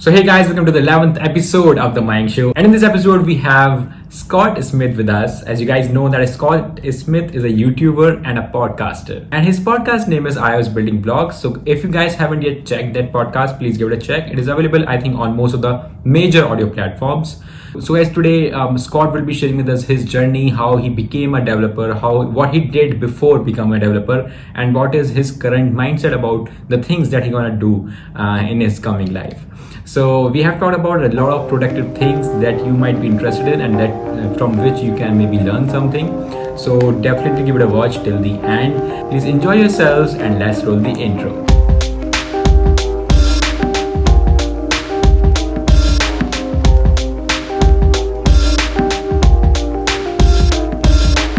So hey guys, welcome to the 11th episode of the Mayank Show. And in this episode, we have Scott Smith with us. As you guys know that Scott Smith is a YouTuber and a podcaster. And his podcast name is iOS Building Blogs. So if you guys haven't yet checked that podcast, please give it a check. It is available, I think, on most of the major audio platforms. So guys, today Scott will be sharing with us his journey, how he became a developer, what he did before becoming a developer, and what is his current mindset about the things that he's gonna do in his coming life. So we have talked about a lot of productive things that you might be interested in and that from which you can maybe learn something. So definitely give it a watch till the end. Please enjoy yourselves and let's roll the intro.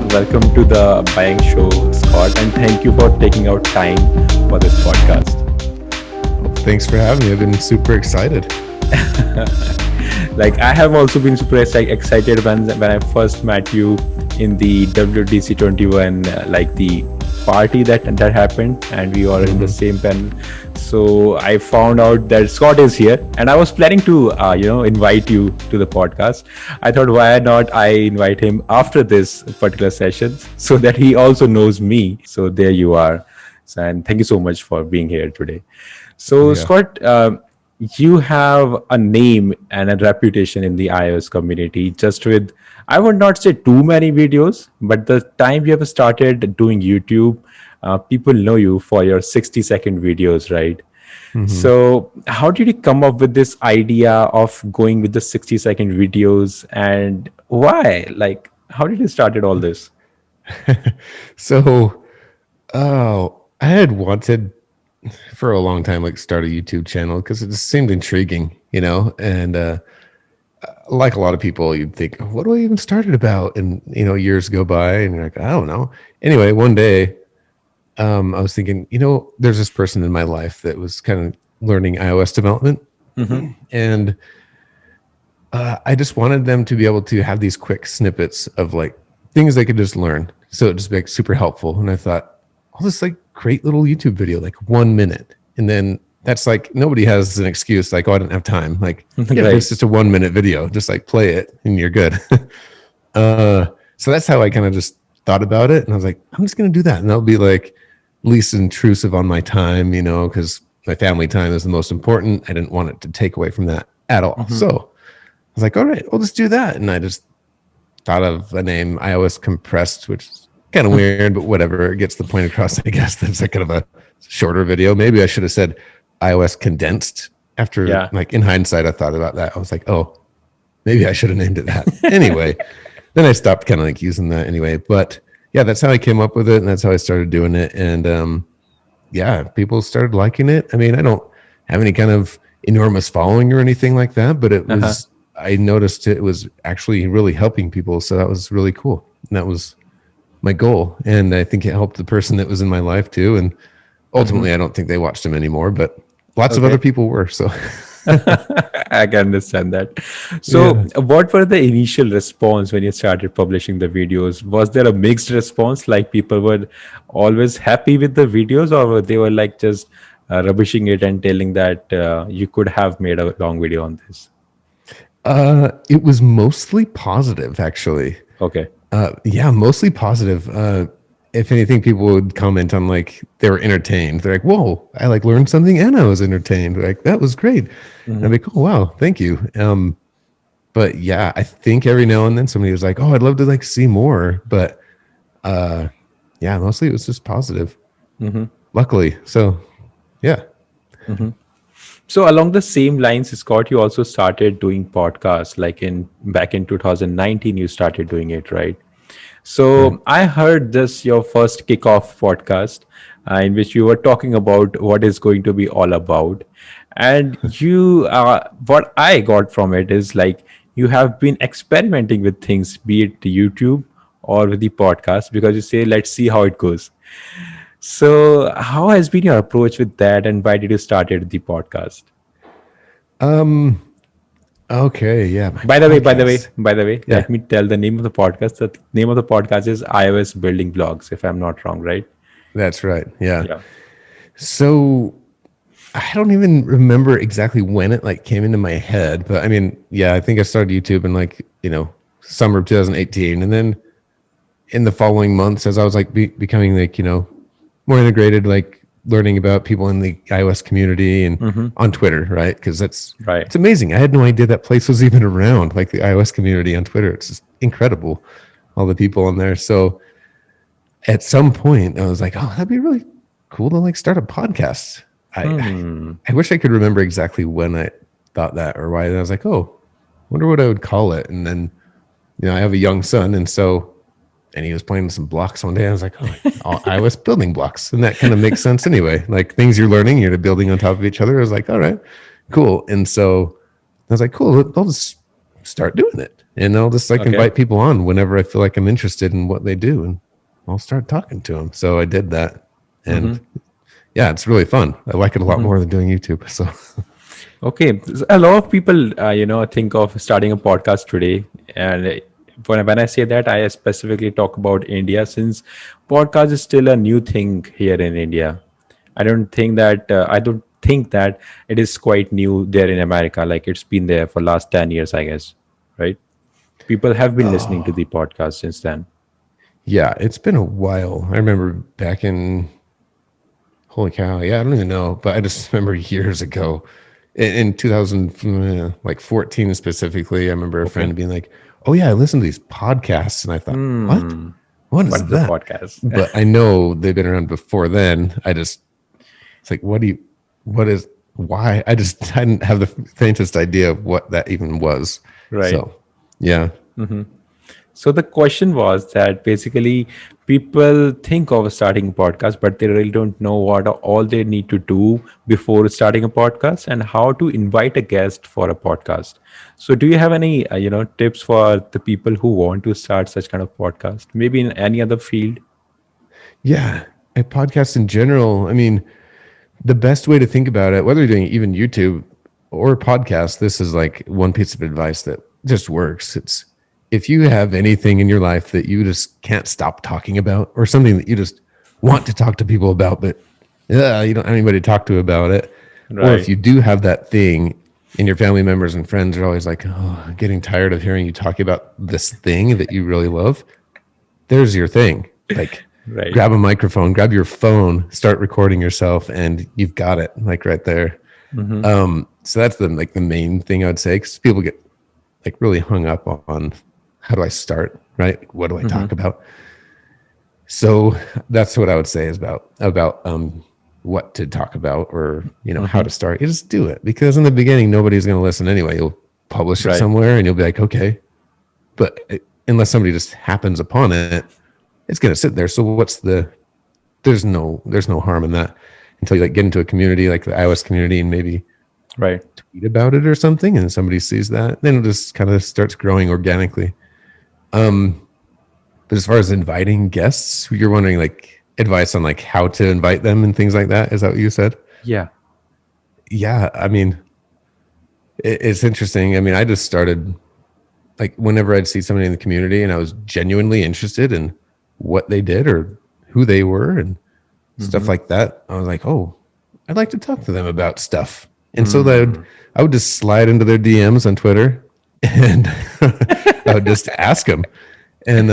Welcome to the Mayank Show, Scott, and thank you for taking out time for this podcast. Thanks for having me. I've been super excited. Like I have also been super excited when I first met you in the WWDC 21, like the party that happened, and we are in the same pen. So I found out that Scott is here, and I was planning to invite you to the podcast. I thought, why not I invite him after this particular session so that he also knows me. So there you are. So, and thank you so much for being here today. So Scott, you have a name and a reputation in the iOS community just with, I would not say too many videos, but the time you have started doing YouTube, people know you for your 60-second videos, right? Mm-hmm. So how did you come up with this idea of going with the 60-second videos, and why? Like, how did you started all this? I had wanted for a long time, like, start a YouTube channel because it just seemed intriguing, and like a lot of people, you'd think, what do I even start it about? And, years go by and you're like, I don't know. Anyway, one day, I was thinking, there's this person in my life that was kind of learning iOS development. Mm-hmm. And I just wanted them to be able to have these quick snippets of like things they could just learn. So it just makes super helpful. And I thought, I'll just like create little YouTube video, like 1 minute. And then that's like, nobody has an excuse like, oh, I didn't have time. Like, yeah, right. It's just a 1 minute video, just like play it and you're good. So that's how I kind of just thought about it. And I was like, I'm just going to do that. And that'll be like least intrusive on my time, because my family time is the most important. I didn't want it to take away from that at all. Mm-hmm. So I was like, all right, we'll just do that. And I just thought of a name, iOS Compressed, which is kind of weird, but whatever. It gets the point across, I guess. That's like kind of a shorter video. Maybe I should have said iOS Condensed. After, like, in hindsight, I thought about that. I was like, oh, maybe I should have named it that. Anyway, then I stopped kind of like using that anyway. But yeah, that's how I came up with it, and that's how I started doing it. And people started liking it. I mean, I don't have any kind of enormous following or anything like that, but it was, I noticed it was actually really helping people. So that was really cool. And that was my goal. And I think it helped the person that was in my life too. And ultimately, I don't think they watched him anymore, but lots of other people were. So I can understand that. So what were the initial response when you started publishing the videos? Was there a mixed response? Like people were always happy with the videos, or they were like just rubbishing it and telling that you could have made a long video on this? It was mostly positive, actually. Okay. Mostly positive. If anything, people would comment on like they were entertained. They're like, "Whoa, I like learned something and I was entertained." Like, that was great. Mm-hmm. And I'd be, "Oh, wow, thank you." But yeah, I think every now and then somebody was like, "Oh, I'd love to like see more." But mostly it was just positive. Mm-hmm. Luckily, so yeah. Mm-hmm. So along the same lines, Scott, you also started doing podcasts. Like back in 2019, you started doing it, right? So I heard this, your first kickoff podcast, in which you were talking about what it's going to be all about. And what I got from it is like, you have been experimenting with things, be it YouTube or with the podcast, because you say, let's see how it goes. So how has been your approach with that, and why did you started the podcast? Okay, yeah. By the way, let me tell the name of the podcast. The name of the podcast is iOS Building Blogs, if I'm not wrong, right? That's right. Yeah. So I don't even remember exactly when it like came into my head, but I mean, yeah, I think I started YouTube in like, summer of 2018. And then in the following months, as I was like becoming like, more integrated, like learning about people in the iOS community and on Twitter, right? Because Right. it's amazing. I had no idea that place was even around, like the iOS community on Twitter. It's just incredible, all the people on there. So at some point, I was like, oh, that'd be really cool to like start a podcast. I wish I could remember exactly when I thought that or why. And I was like, oh, wonder what I would call it. And then, I have a young son, and he was playing with some blocks one day. I was like, oh, iOS building blocks. And that kind of makes sense anyway. Like things you're learning, you're building on top of each other. I was like, all right, cool. And so I was like, cool, I'll just start doing it. And I'll just like Okay. invite people on whenever I feel like I'm interested in what they do. And I'll start talking to them. So I did that. And yeah, it's really fun. I like it a lot more than doing YouTube. So Okay. So a lot of people, think of starting a podcast today. And when I say that, I specifically talk about India, since podcast is still a new thing here in India. I don't think that it is quite new there in America. Like it's been there for last 10 years, I guess. Right? People have been listening to the podcast since then. yeah, it's been a while. I remember back in, holy cow, yeah, I don't even know, but I just remember years ago in 2000, like 14 specifically, I remember a friend being like, oh yeah, I listen to these podcasts. And I thought, what is What is a that? podcast? But I know they've been around before then. It's like, why? I didn't have the faintest idea of what that even was. Right. So, yeah. So the question was that basically people think of starting a podcast, but they really don't know what are all they need to do before starting a podcast and how to invite a guest for a podcast. So do you have any, tips for the people who want to start such kind of podcast, maybe in any other field? Yeah. A podcast in general, I mean, the best way to think about it, whether you're doing even YouTube or podcast, this is like one piece of advice that just works. It's if you have anything in your life that you just can't stop talking about, or something that you just want to talk to people about, but you don't have anybody to talk to about it. Or if Right. you do have that thing and your family members and friends are always like, oh, getting tired of hearing you talk about this thing that you really love, there's your thing. Like, Right. grab a microphone, grab your phone, start recording yourself, and you've got it, like right there. So that's the main thing I would say, because people get like really hung up on how do I start, right? Like, what do I talk about? So that's what I would say is about what to talk about, or how to start. You just do it, because in the beginning nobody's going to listen anyway. You'll publish it Right. somewhere, and you'll be like, okay, but unless somebody just happens upon it, it's going to sit there. So there's no harm in that until you like get into a community like the iOS community and maybe Right. tweet about it or something, and somebody sees that, then it just kind of starts growing organically. But as far as inviting guests, you're wondering like advice on like how to invite them and things like that. Is that what you said? Yeah. Yeah. I mean, it's interesting. I mean, I just started like whenever I'd see somebody in the community and I was genuinely interested in what they did or who they were and stuff like that, I was like, oh, I'd like to talk to them about stuff. And so I would just slide into their DMs on Twitter and I would just ask them. And,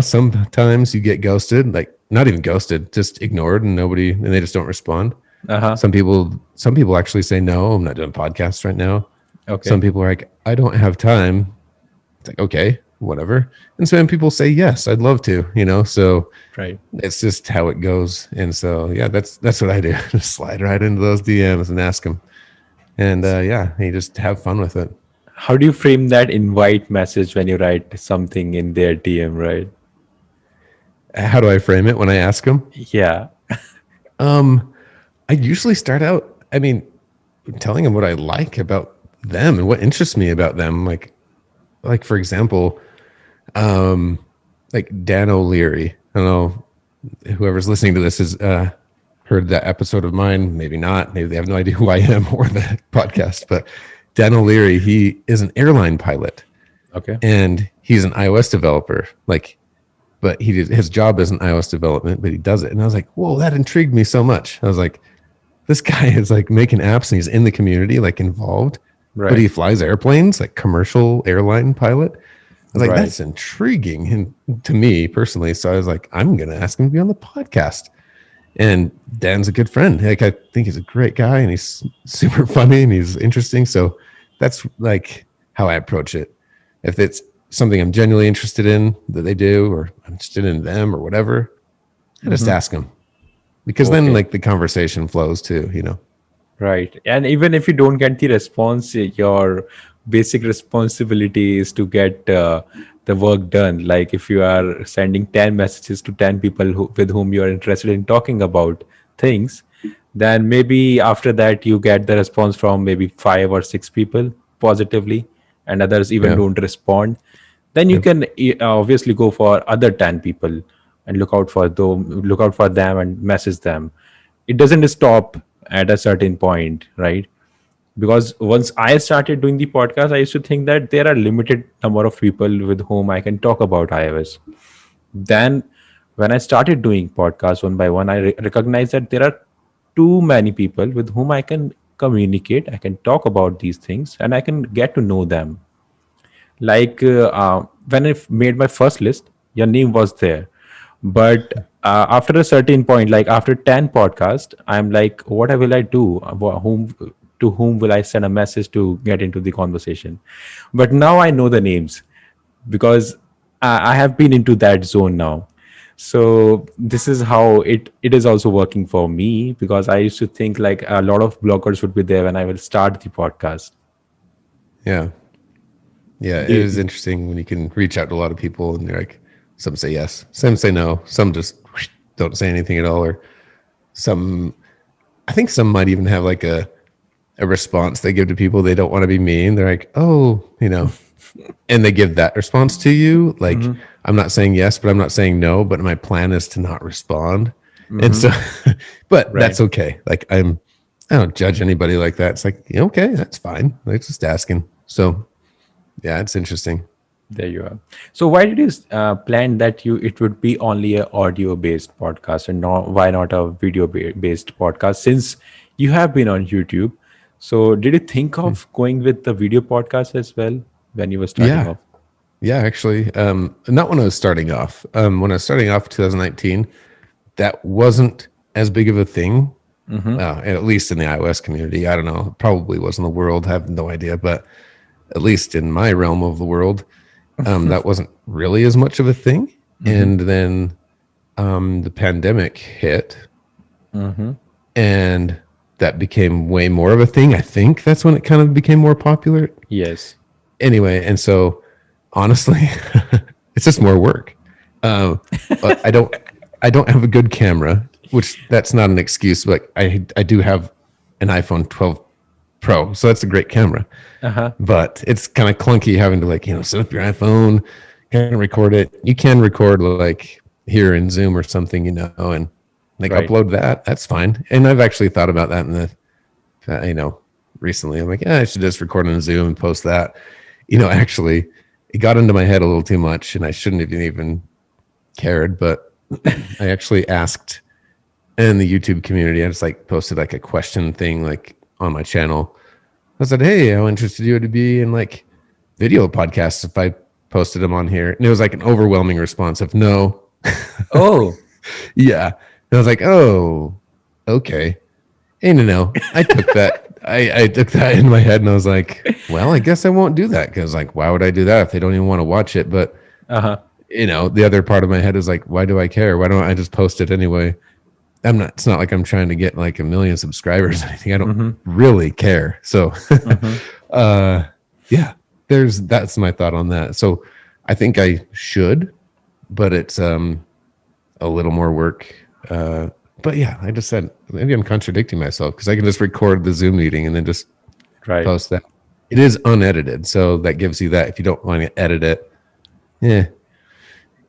sometimes you get ghosted, like not even ghosted, just ignored, and they just don't respond. Uh-huh. Some people actually say, no, I'm not doing podcasts right now. Okay. Some people are like, I don't have time. It's like, okay, whatever. And some people say, yes, I'd love to, so Right. it's just how it goes. And so, yeah, that's what I do. Just slide right into those DMs and ask them. And you just have fun with it. How do you frame that invite message when you write something in their DM, right? How do I frame it when I ask them? Yeah. I usually start out, telling them what I like about them and what interests me about them. Like for example, like Dan O'Leary. I don't know, whoever's listening to this has heard that episode of mine. Maybe not. Maybe they have no idea who I am or the podcast. But Dan O'Leary, he is an airline pilot. Okay. And he's an iOS developer. But his job isn't iOS development, but he does it. And I was like, whoa, that intrigued me so much. I was like, this guy is like making apps and he's in the community, like involved, but he Right. flies airplanes, like commercial airline pilot. I was like, Right. that's intriguing and to me personally. So I was like, I'm going to ask him to be on the podcast. And Dan's a good friend. Like, I think he's a great guy and he's super funny and he's interesting. So that's like how I approach it. If it's something I'm genuinely interested in that they do, or I'm interested in them or whatever, I just Mhm. ask them because then Okay. like the conversation flows too, you know? Right. And even if you don't get the response, your basic responsibility is to get the work done. Like if you are sending 10 messages to 10 people with whom you are interested in talking about things, then maybe after that you get the response from maybe 5 or 6 people positively, and others even Yeah. don't respond. Then you Yep. can obviously go for other 10 people and look out for them and message them. It doesn't stop at a certain point, right? Because once I started doing the podcast, I used to think that there are limited number of people with whom I can talk about iOS. Then when I started doing podcasts one by one, I recognized that there are too many people with whom I can communicate, I can talk about these things, and I can get to know them. Like when I made my first list, your name was there, but after a certain point, like after 10 podcasts, I'm like, what will I do? Whom to whom will I send a message to get into the conversation? But now I know the names because I have been into that zone now. So this is how it is also working for me, because I used to think like a lot of bloggers would be there when I will start the podcast. Yeah. Yeah. It is They, interesting when you can reach out to a lot of people and they're like, some say yes, some say no, some just don't say anything at all. Or some, I think some might even have like a response they give to people they don't want to be mean. They're like, oh, you know, and they give that response to you. Like, Mhm. I'm not saying yes, but I'm not saying no, but my plan is to not respond. And Mhm. so, but Right. that's okay. Like, I don't judge anybody like that. It's like, yeah, okay, that's fine. Like, just asking. So, yeah, it's interesting. There you are. So why did you plan that you it would be only a audio based podcast, and not why not a video based podcast, since you have been on YouTube? So did you think Hmm. of going with the video podcast as well when you were starting Yeah. off? Yeah, actually, not when I was starting off. When I was starting off 2019, that wasn't as big of a thing, Mm-hmm. at least in the iOS community. I don't know, it probably was in the world, I have no idea, but at least in my realm of the world, that wasn't really as much of a thing. Mm-hmm. And then the pandemic hit, Mm-hmm. and that became way more of a thing. I think that's when it kind of became more popular. Yes. Anyway, and so honestly, it's just more work. Um, but I don't have a good camera, which that's not an excuse. But I do have an iPhone 12 Pro, so that's a great camera. Uh-huh. But it's kind of clunky having to like set up your iPhone, kind of record it. You can record like here in Zoom or something, and like Right. upload that. That's fine. And I've actually thought about that in the recently. I'm like, I should just record on Zoom and post that. Actually, it got into my head a little too much, and I shouldn't have even cared. But I actually asked in the YouTube community. I just like posted like a question thing like on my channel. I said, "Hey, how interested you would be in like video podcasts if I posted them on here?" And it was like an overwhelming response of no. Oh. Yeah. And I was like, "Oh, okay." And I took that. I took that in my head, and I was like, "Well, I guess I won't do that because, like, why would I do that if they don't even want to watch it?" But Uh-huh. the other part of my head is like, "Why do I care? Why don't I just post it anyway?" I'm not. It's not like I'm trying to get like a million subscribers or anything. I don't Mm-hmm. really care. So, Mm-hmm. uh, yeah, that's my thought on that. So, I think I should, but it's a little more work. But yeah, I just said maybe I'm contradicting myself because I can just record the Zoom meeting and then just Right. post that. It is unedited, so that gives you that. If you don't want to edit it, yeah. It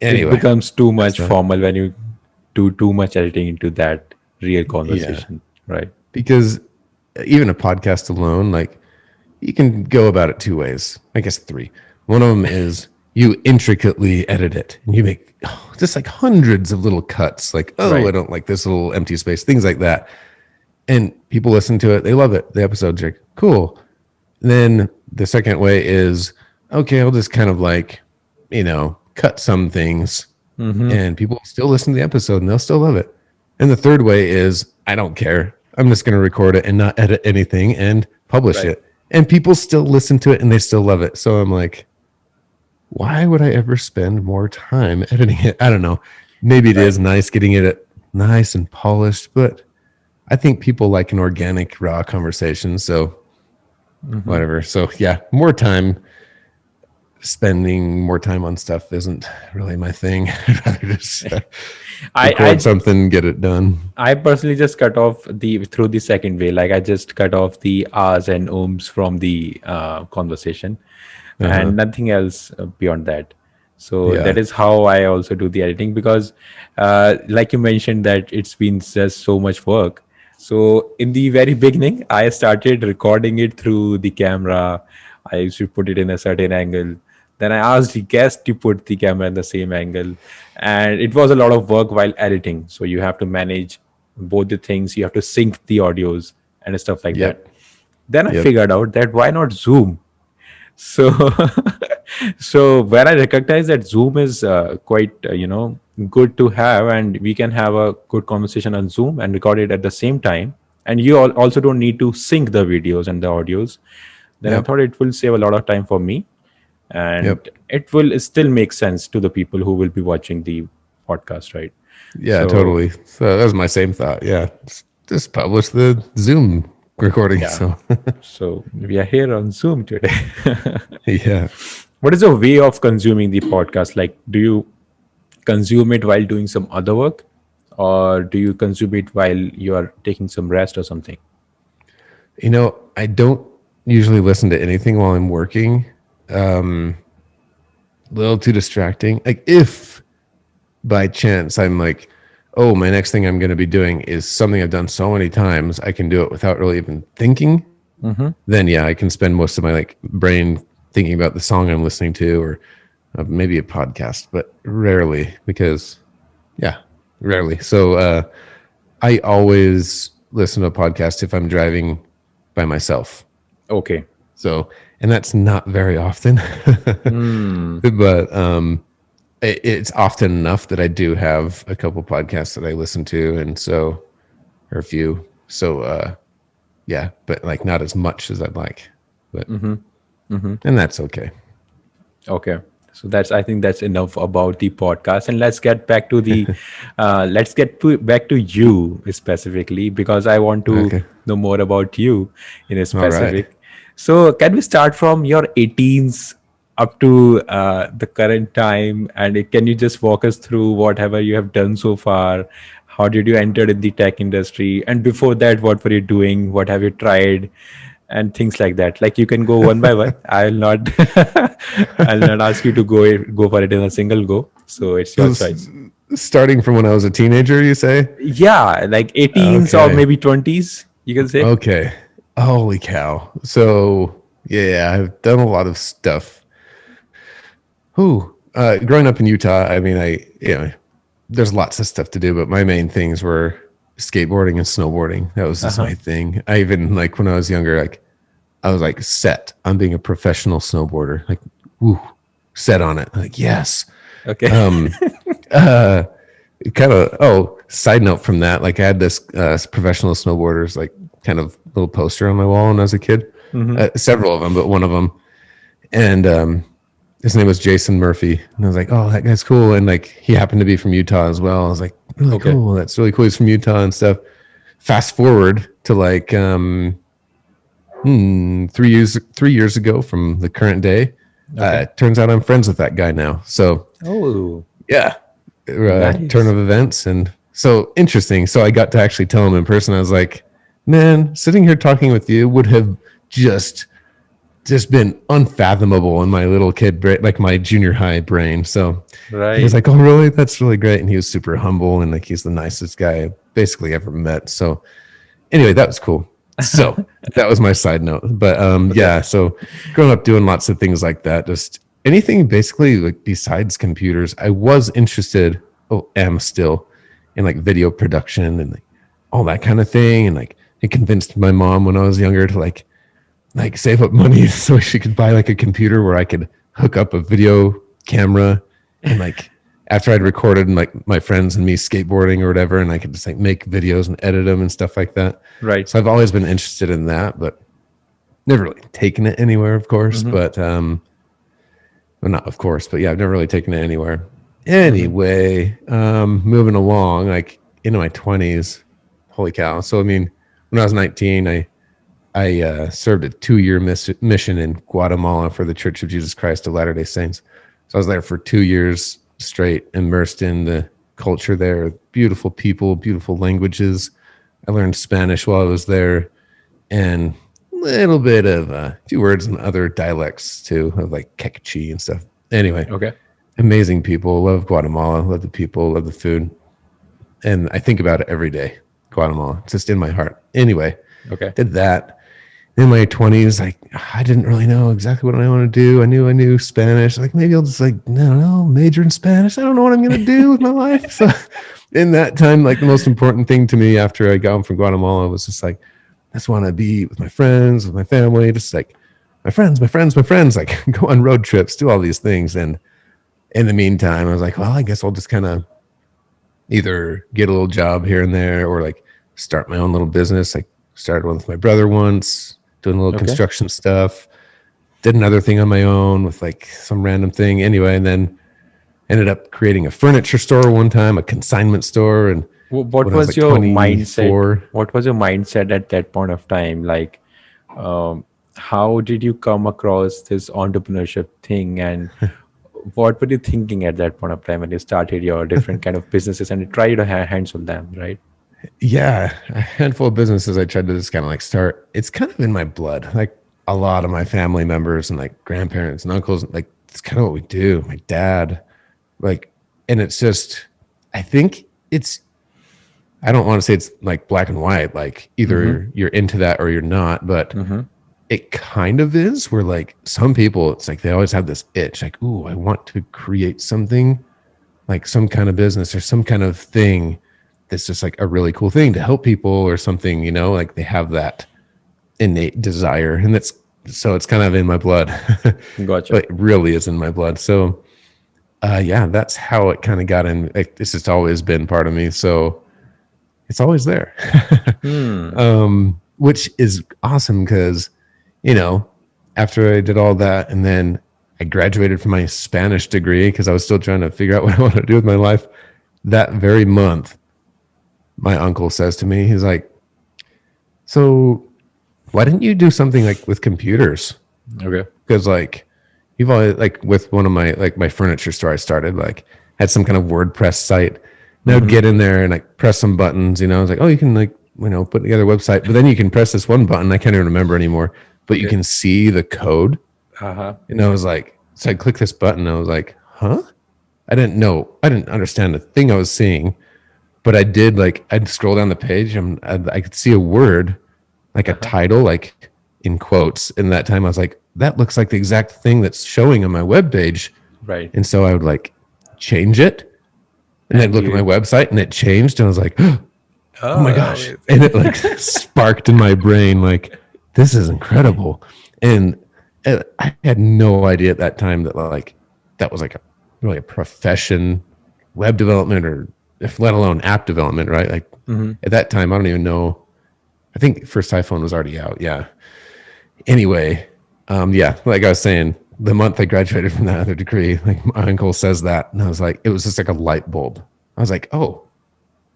Anyway, becomes too that's much not. formal when you do too much editing into that real Yeah, conversation. Right. because even a podcast alone, like you can go about it two ways. I guess three. One of them is you intricately edit it and you make just like hundreds of little cuts. Like, oh, I Right. don't like this little empty space, things like that. and people listen to it. They love it. The episode's like, cool. Then the second way is, okay, I'll just kind of like, cut some things Mm-hmm. and people still listen to the episode and they'll still love it. And the third way is, I don't care. I'm just going to record it and not edit anything and publish Right. it. And people still listen to it and they still love it. So I'm like, why would I ever spend more time editing it? I don't know. Maybe it Right. is nice getting it nice and polished, but I think people like an organic, raw conversation. So Mm-hmm. whatever. So yeah, spending more time on stuff isn't really my thing. I'd rather just I record I something, get it done. I personally just cut off the through the second way. Like I just cut off the R's and ohms from the conversation, Uh-huh. and nothing else beyond that. So that Yeah. is how I also do the editing, because, like you mentioned, that it's been just so much work. So in the very beginning, I started recording it through the camera. I used to put it in a certain angle. Then I asked the guest to put the camera in the same angle, and it was a lot of work while editing. So you have to manage both the things. You have to sync the audios and stuff like that. Yep. Then I Yep. figured out that why not Zoom? So so when I recognize that Zoom is quite good to have, and we can have a good conversation on Zoom and record it at the same time, and you also don't need to sync the videos and the audios, then I Yep. thought it will save a lot of time for me, Yep. and it will still make sense to the people who will be watching the podcast, right? Yeah, So totally. So that was my same thought. Yeah. Just publish the Zoom recording. yeah, So so we are here on Zoom today. yeah. What is the way of consuming the podcast? Like, do you consume it while doing some other work, or do you consume it while you are taking some rest or something? I don't usually listen to anything while I'm working. A little too distracting. Like if by chance I'm like, oh, my next thing I'm going to be doing is something I've done so many times, I can do it without really even thinking. Mm-hmm. Then yeah, I can spend most of my like brain thinking about the song I'm listening to, or maybe a podcast, but rarely because yeah, rarely. So I always listen to a podcast if I'm driving by myself. Okay. So, and that's not very often, Hmm. but it's often enough that I do have a couple podcasts that I listen to, and so, or a few. So, yeah, but like not as much as I'd like, but and that's okay. Okay. So I think that's enough about the podcast, and let's get back to the, back to you specifically, because I want to Okay, know more about you in a all right. specific. So can we start from your 18s up to the current time, and can you just walk us through whatever you have done so far? How did you enter in the tech industry, and before that, what were you doing? What have you tried? And things like that. Like you can go one by one. I'll not I'll not ask you to go for it in a single go. So it's So your choice. starting from when I was a teenager, you say? Yeah, like 18s or Okay, maybe 20s, you can say. okay. Holy cow! So yeah, I've done a lot of stuff. Who growing up in Utah, I mean, there's lots of stuff to do, but my main things were skateboarding and snowboarding. That was just Uh-huh. my thing. I even like when I was younger, like I was like set on being a professional snowboarder. Like, woo, set on it. Like, yes. Okay. Um, uh, kind of. Oh, side note from that, like I had this professional snowboarders like kind of little poster on my wall when I was a kid. Hmm. Several of them, but one of them, and his name was Jason Murphy, and I was like, oh, that guy's cool, and like he happened to be from Utah as well. I was like, really Okay. cool. That's really cool. He's from Utah and stuff. Fast forward to like 3 years ago from the current day. Okay. Turns out I'm friends with that guy now. So Oh, yeah, turn nice. of events, and so interesting. So I got to actually tell him in person. I was like, man, sitting here talking with you would have just been unfathomable in my little kid brain, like my junior high brain. So he was Right. like, oh, really? That's really great. And he was super humble, and like he's the nicest guy I basically ever met. So anyway, that was cool. So that was my side note. But Okay. yeah, so growing up doing lots of things like that, just anything basically like besides computers. I was interested, am still, in like video production and like all that kind of thing, and like I convinced my mom when I was younger to like save up money so she could buy like a computer where I could hook up a video camera and like after I'd recorded like my friends and me skateboarding or whatever, and I could just like make videos and edit them and stuff like that. Right. So I've always been interested in that, but never really taken it anywhere, of course. But well, not of course, but yeah, I've never really taken it anywhere. Anyway, moving along, like into my 20s. Holy cow! So I mean, when I was 19, I served a 2-year mission in Guatemala for the Church of Jesus Christ of Latter-day Saints. So I was there for 2 years straight, immersed in the culture there. Beautiful people, beautiful languages. I learned Spanish while I was there, and a little bit of a few words in other dialects too, of like Quechua and stuff. Anyway, Okay. amazing people. Love Guatemala. Love the people. Love the food. And I think about it every day. Guatemala. It's just in my heart. Anyway, Okay. did that. In my 20s, like I didn't really know exactly what I want to do. I knew Spanish. Like maybe I'll just like, I don't know, major in Spanish. I don't know what I'm gonna do with my life. So in that time, like the most important thing to me after I got home from Guatemala was just like, I just want to be with my friends, with my family, just like my friends, like go on road trips, do all these things. And in the meantime, I was like, well, I guess I'll just kind of either get a little job here and there or like start my own little business. Like started one with my brother once, doing a little construction stuff. Did another thing on my own with like some random thing. Anyway, and then ended up creating a furniture store one time, a consignment store. And What when I was, was like, your 24. mindset? What was your mindset at that point of time? Like, how did you come across this entrepreneurship thing, and what were you thinking at that point of time when you started your different kind of businesses and you tried to hands on them, right? Yeah, a handful of businesses I tried to just kind of like start. It's kind of in my blood. Like a lot of my family members and like grandparents and uncles, like it's kind of what we do. My dad, like, and it's just, I think it's, I don't want to say it's like black and white, like either you're into that or you're not, but it kind of is where like some people, it's like they always have this itch, like, ooh, I want to create something like some kind of business or some kind of thing that's just like a really cool thing to help people or something, you know, like they have that innate desire. And that's, so it's kind of in my blood. Gotcha. But it really is in my blood. So yeah, that's how it kind of got in. Like, this has always been part of me. So it's always there. Which is awesome because, you know, after I did all that and then I graduated from my Spanish degree because I was still trying to figure out what I want to do with my life. That very month, my uncle says to me, he's like, so why didn't you do something like with computers? Okay. Because like you've always like with one of my like my furniture store I started, like had some kind of WordPress site. And I would get in there and like press some buttons, you know. I was like, oh, you can like, you know, put together a website, but then you can press this one button. I can't even remember anymore, but you can see the code. And I was like, so I clicked this button. I was like, huh? I didn't know. I didn't understand the thing I was seeing, but I did like, I'd scroll down the page and I could see a word, like a title, like in quotes. And that time I was like, that looks like the exact thing that's showing on my web page. Right. And so I would like change it. And I'd look at my website and it changed. And I was like, oh my gosh. And it like sparked in my brain, like, this is incredible. And I had no idea at that time that like, that was like really a profession, web development, or if let alone app development, right? Like at that time, I don't even know. I think first iPhone was already out. Yeah. Anyway, yeah, like I was saying, the month I graduated from that other degree, like my uncle says that, and I was like, it was just like a light bulb. I was like, oh,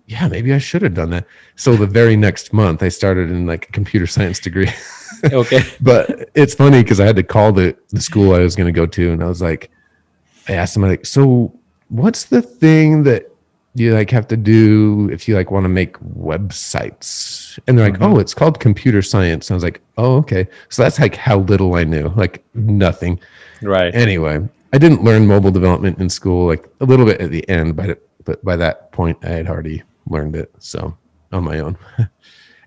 yeah, maybe I should have done that. So the very next month, I started in like a computer science degree. Okay. But it's funny because I had to call the school I was going to go to, and I was like, I asked them like, so what's the thing that you like have to do if you like want to make websites? And they're like, oh, it's called computer science. And I was like, oh, okay. So that's like how little I knew, like nothing. Right. Anyway, I didn't learn mobile development in school, like a little bit at the end, but by that point I had already learned it. So on my own.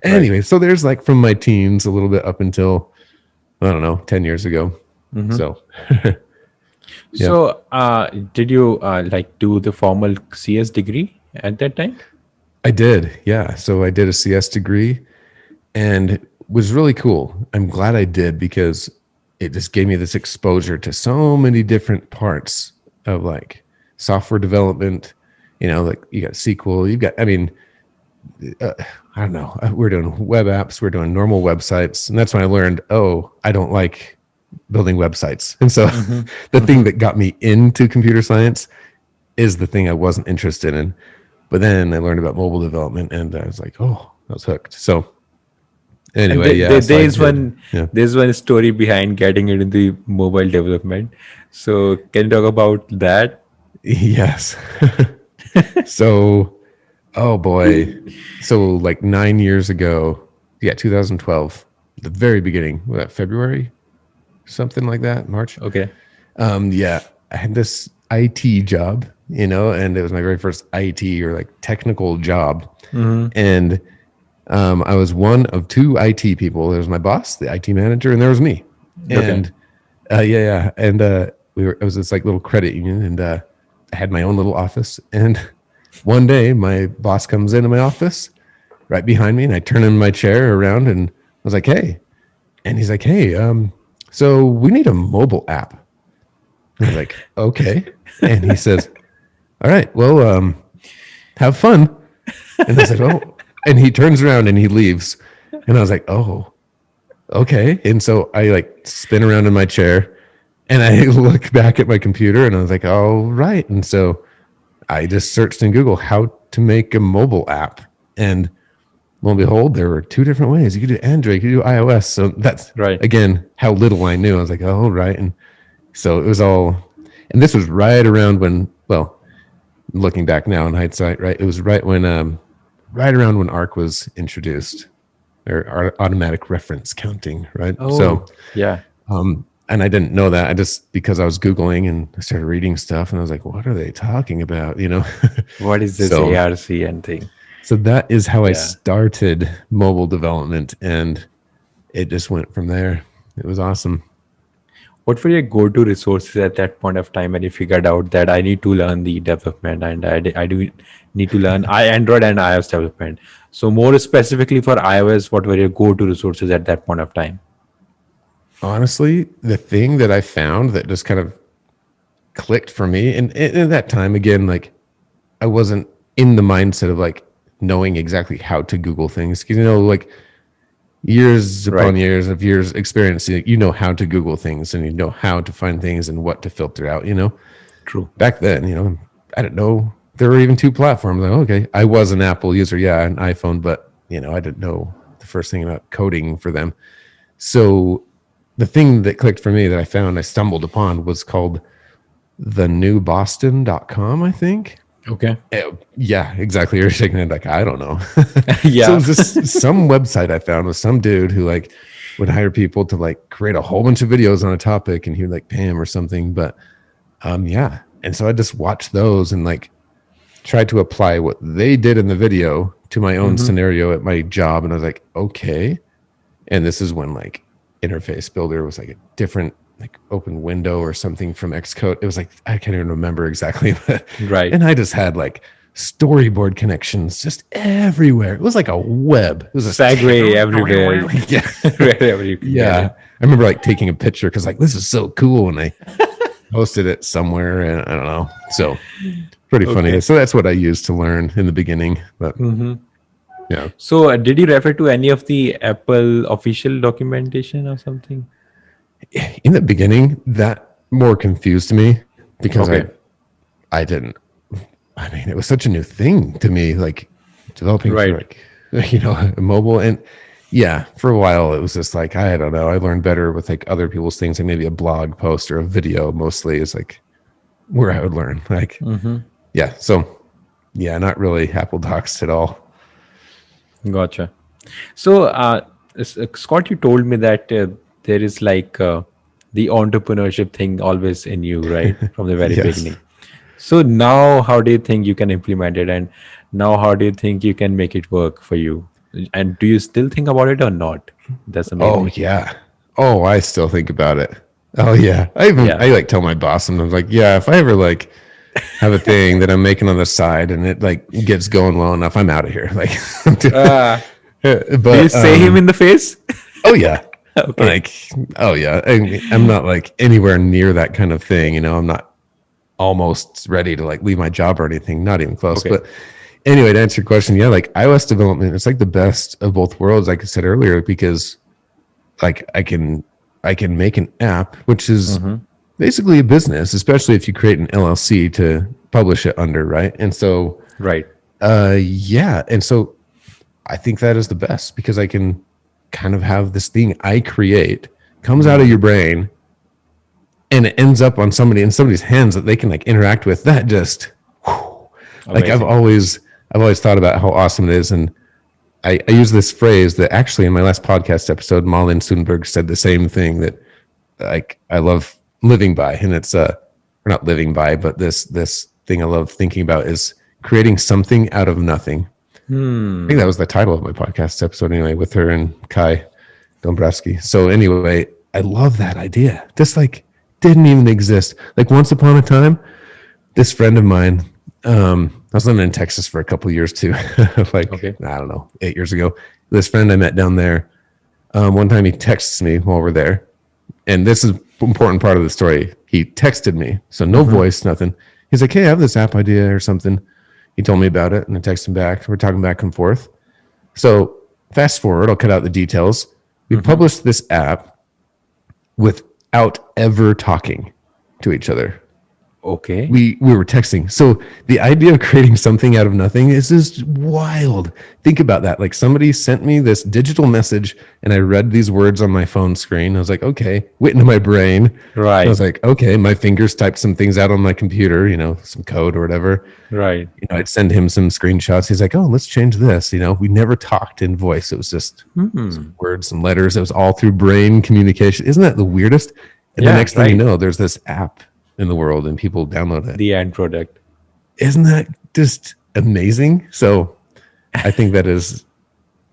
Anyway, so there's like from my teens a little bit up until, I don't know, 10 years ago. So yeah. So, did you like do the formal CS degree at that time? I did, yeah. So I did a CS degree, and was really cool. I'm glad I did because it just gave me this exposure to so many different parts of like software development. You know, like you got SQL, you've got, I mean, I don't know. We're doing web apps, we're doing normal websites. And that's when I learned, oh, I don't like building websites. And so the thing that got me into computer science is the thing I wasn't interested in. But then I learned about mobile development and I was like, oh, I was hooked. So And anyway, yeah. So yeah. there's one story behind getting into the mobile development. So can you talk about that? Yes. So, oh boy. So like 9 years ago, yeah, 2012, the very beginning, what, February, something like that, March. Okay. Yeah, I had this IT job, you know, and it was my very first IT or like technical job. And I was one of two IT people. There was my boss, the IT manager, and there was me. And yeah. And it was this like little credit union, and I had my own little office. And one day my boss comes into my office right behind me, and I turn in my chair around and I was like, hey. And he's like, hey, so we need a mobile app. And I was like, okay. And he says, all right, well, have fun. And I said, oh. And he turns around and he leaves. And I was like, oh, okay. And so I like spin around in my chair and I look back at my computer and I was like, all right. And so I just searched in Google how to make a mobile app. And lo and behold, there were two different ways. You could do Android, you could do iOS. So that's, Right. again, how little I knew. I was like, oh, right. And so it was all, and this was right around when, well, looking back now in hindsight, right? It was right when, right around when ARC was introduced, or automatic reference counting, right? Oh, so, yeah. and I didn't know that. I just, because I was Googling and I started reading stuff and I was like, what are they talking about? You know? What is this So- ARC and thing? So that is how I Yeah. started mobile development, and it just went from there. It was awesome. What were your go-to resources at that point of time when you figured out that I need to learn the development and I do need to learn Android and iOS development? So more specifically for iOS, what were your go-to resources at that point of time? Honestly, the thing that I found that just kind of clicked for me, and at that time, again, like I wasn't in the mindset of like knowing exactly how to Google things, because, you know, like years upon years of years experience, you know how to Google things and you know how to find things and what to filter out, you know. True. Back then, you know, I didn't know there were even two platforms. Like, okay, I was an Apple user, yeah, an iPhone, but you know, I didn't know the first thing about coding for them. So the thing that clicked for me that I found, I stumbled upon, was called thenewboston.com, I think. Okay. Yeah, exactly. You're shaking it like, I don't know. Yeah. So it was just some website I found with some dude who like would hire people to like create a whole bunch of videos on a topic, and he would like pay him or something. But yeah. And so I just watched those and like tried to apply what they did in the video to my own scenario at my job. And I was like, okay. And this is when like Interface Builder was like a different like open window or something from Xcode. It was like, I can't even remember exactly. But, Right. And I just had like storyboard connections just everywhere. It was like a web. It was a Segue everywhere. Yeah. Wherever you can get Yeah. it. I remember like taking a picture because like, this is so cool. And I posted it somewhere, and I don't know. So pretty funny. Okay. So that's what I used to learn in the beginning. But yeah. So did you refer to any of the Apple official documentation or something? In the beginning, that more confused me because Okay. I didn't, I mean, it was such a new thing to me, like developing for like, you know, mobile. And yeah, for a while it was just like, I don't know, I learned better with like other people's things, like maybe a blog post or a video mostly is like where I would learn. Like, yeah. So yeah, not really Apple Docs at all. Gotcha. So, Scott, you told me that there is like the entrepreneurship thing always in you, right? From the very Yes. beginning. So now how do you think you can implement it? And now how do you think you can make it work for you? And do you still think about it or not? That's amazing. Oh yeah. Oh, I still think about it. Oh yeah. I like tell my boss sometimes like, yeah, if I ever like have a thing that I'm making on the side and it like gets going well enough, I'm out of here. Like, Do you But say him in the face? oh yeah, Okay. like oh yeah. I'm not like anywhere near that kind of thing. I'm not almost ready to like leave my job or anything. Not even close. Okay. But anyway, to answer your question, yeah, like iOS development, it's like the best of both worlds, like I said earlier, because like I can make an app, which is basically a business, especially if you create an LLC to publish it under, right? And so, Right. yeah, and so I think that is the best because I can kind of have this thing I create comes out of your brain and it ends up on somebody in somebody's hands that they can like interact with. That just like I've Amazing. always thought about how awesome it is, and I use this phrase that actually in my last podcast episode, Malin Sundberg said the same thing that like I love living by, and it's or not living by, but this thing I love thinking about is creating something out of nothing. I think that was the title of my podcast episode anyway, with her and Kai Dombrowski. So anyway, I love that idea. Just like didn't even exist. Like once upon a time, this friend of mine, I was living in Texas for a couple of years too. Like, Okay. I don't know, 8 years ago. This friend I met down there, one time he texts me while we're there. And this is an important part of the story. He texted me. So no voice, nothing. He's like, hey, I have this app idea or something. He told me about it and I texted him back. We're talking back and forth. So fast forward, I'll cut out the details. We published this app without ever talking to each other. Okay. We were texting. So the idea of creating something out of nothing is just wild. Think about that. Like somebody sent me this digital message and I read these words on my phone screen. I was like, okay, went into my brain. Right. I was like, okay, my fingers typed some things out on my computer, some code or whatever. Right. I'd send him some screenshots. He's like, oh, let's change this. We never talked in voice. It was just some words, some letters. It was all through brain communication. Isn't that the weirdest? And the next thing you know, there's this app in the world and people download it. The end product. Isn't that just amazing? So I think that is,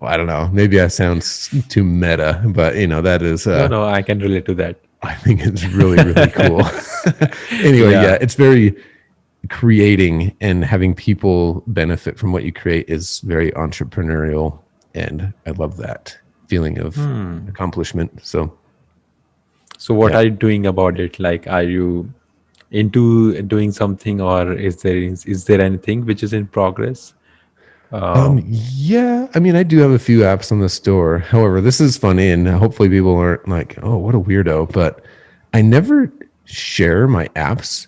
well, I don't know, maybe I sound too meta, but that is, No, I can relate to that. I think it's really, really cool. Anyway, yeah, it's very creating and having people benefit from what you create is very entrepreneurial. And I love that feeling of accomplishment. So what are you doing about it? Like, are you into doing something, or is there anything which is in progress? Yeah, I mean, I do have a few apps on the store. However, this is funny, and hopefully people aren't like, oh, what a weirdo. But I never share my apps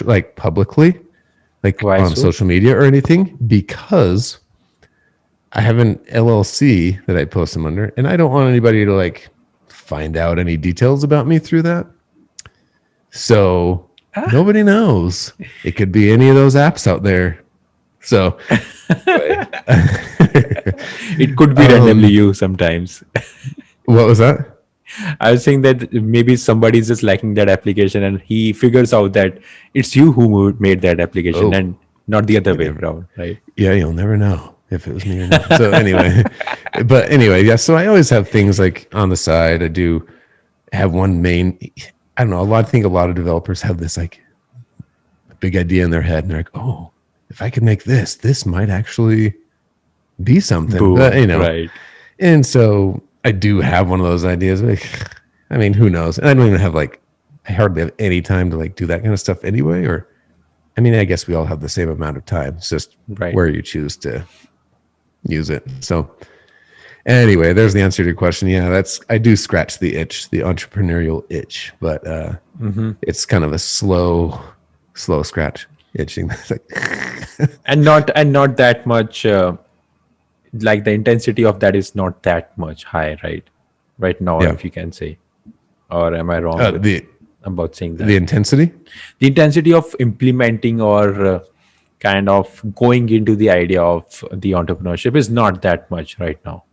like publicly, like Why on so? social media or anything, because I have an LLC that I post them under, and I don't want anybody to like find out any details about me through that. So nobody knows. It could be any of those apps out there. So It could be randomly you sometimes. what was that? I was saying that maybe somebody's just liking that application and he figures out that it's you who made that application and not the other way around, right? Yeah, you'll never know if it was me or not. So anyway, yeah. So I always have things like on the side. I do have one main. I don't know. I think a lot of developers have this like big idea in their head, and they're like, "Oh, if I could make this might actually be something." Boom, But, right. And so I do have one of those ideas. Like, I mean, who knows? And I don't even have I hardly have any time to like do that kind of stuff anyway. Or, I mean, I guess we all have the same amount of time. It's just where you choose to use it. So anyway, there's the answer to your question. Yeah, I do scratch the itch, the entrepreneurial itch, but it's kind of a slow scratch itching. and not that much. Like the intensity of that is not that much high, right now, if you can say, or am I wrong about saying that? The intensity of implementing or kind of going into the idea of the entrepreneurship is not that much right now.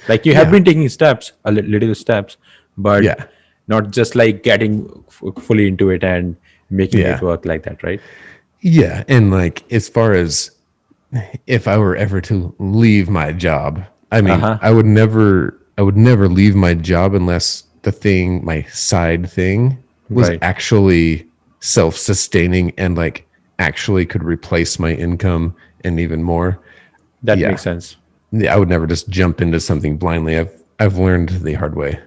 Like you have been taking steps, little steps, but not just like getting fully into it and making it work like that, right? Yeah, and like as far as if I were ever to leave my job, I mean, I would never leave my job unless my side thing was actually self-sustaining and like actually could replace my income and even more. That makes sense. yeah, I would never just jump into something blindly. I've learned the hard way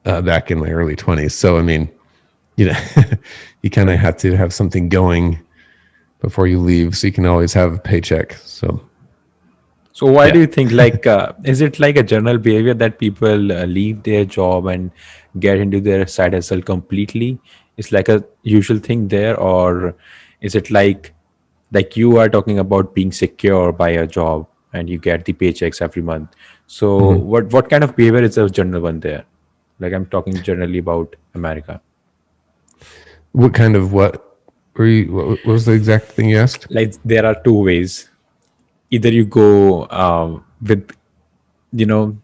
back in my early 20s. So I mean, you know, you kind of Right. have to have something going before you leave, so you can always have a paycheck. So So why yeah. do you think, like, is it like a general behavior that people leave their job and get into their side hustle completely? It's like a usual thing there, or is it like you are talking about being secure by a job and you get the paychecks every month? So Mhm. what kind of behavior is a general one there? Like, I'm talking generally about America. What kind of what were you? What was the exact thing you asked? Like, there are two ways. Either you go with, you know,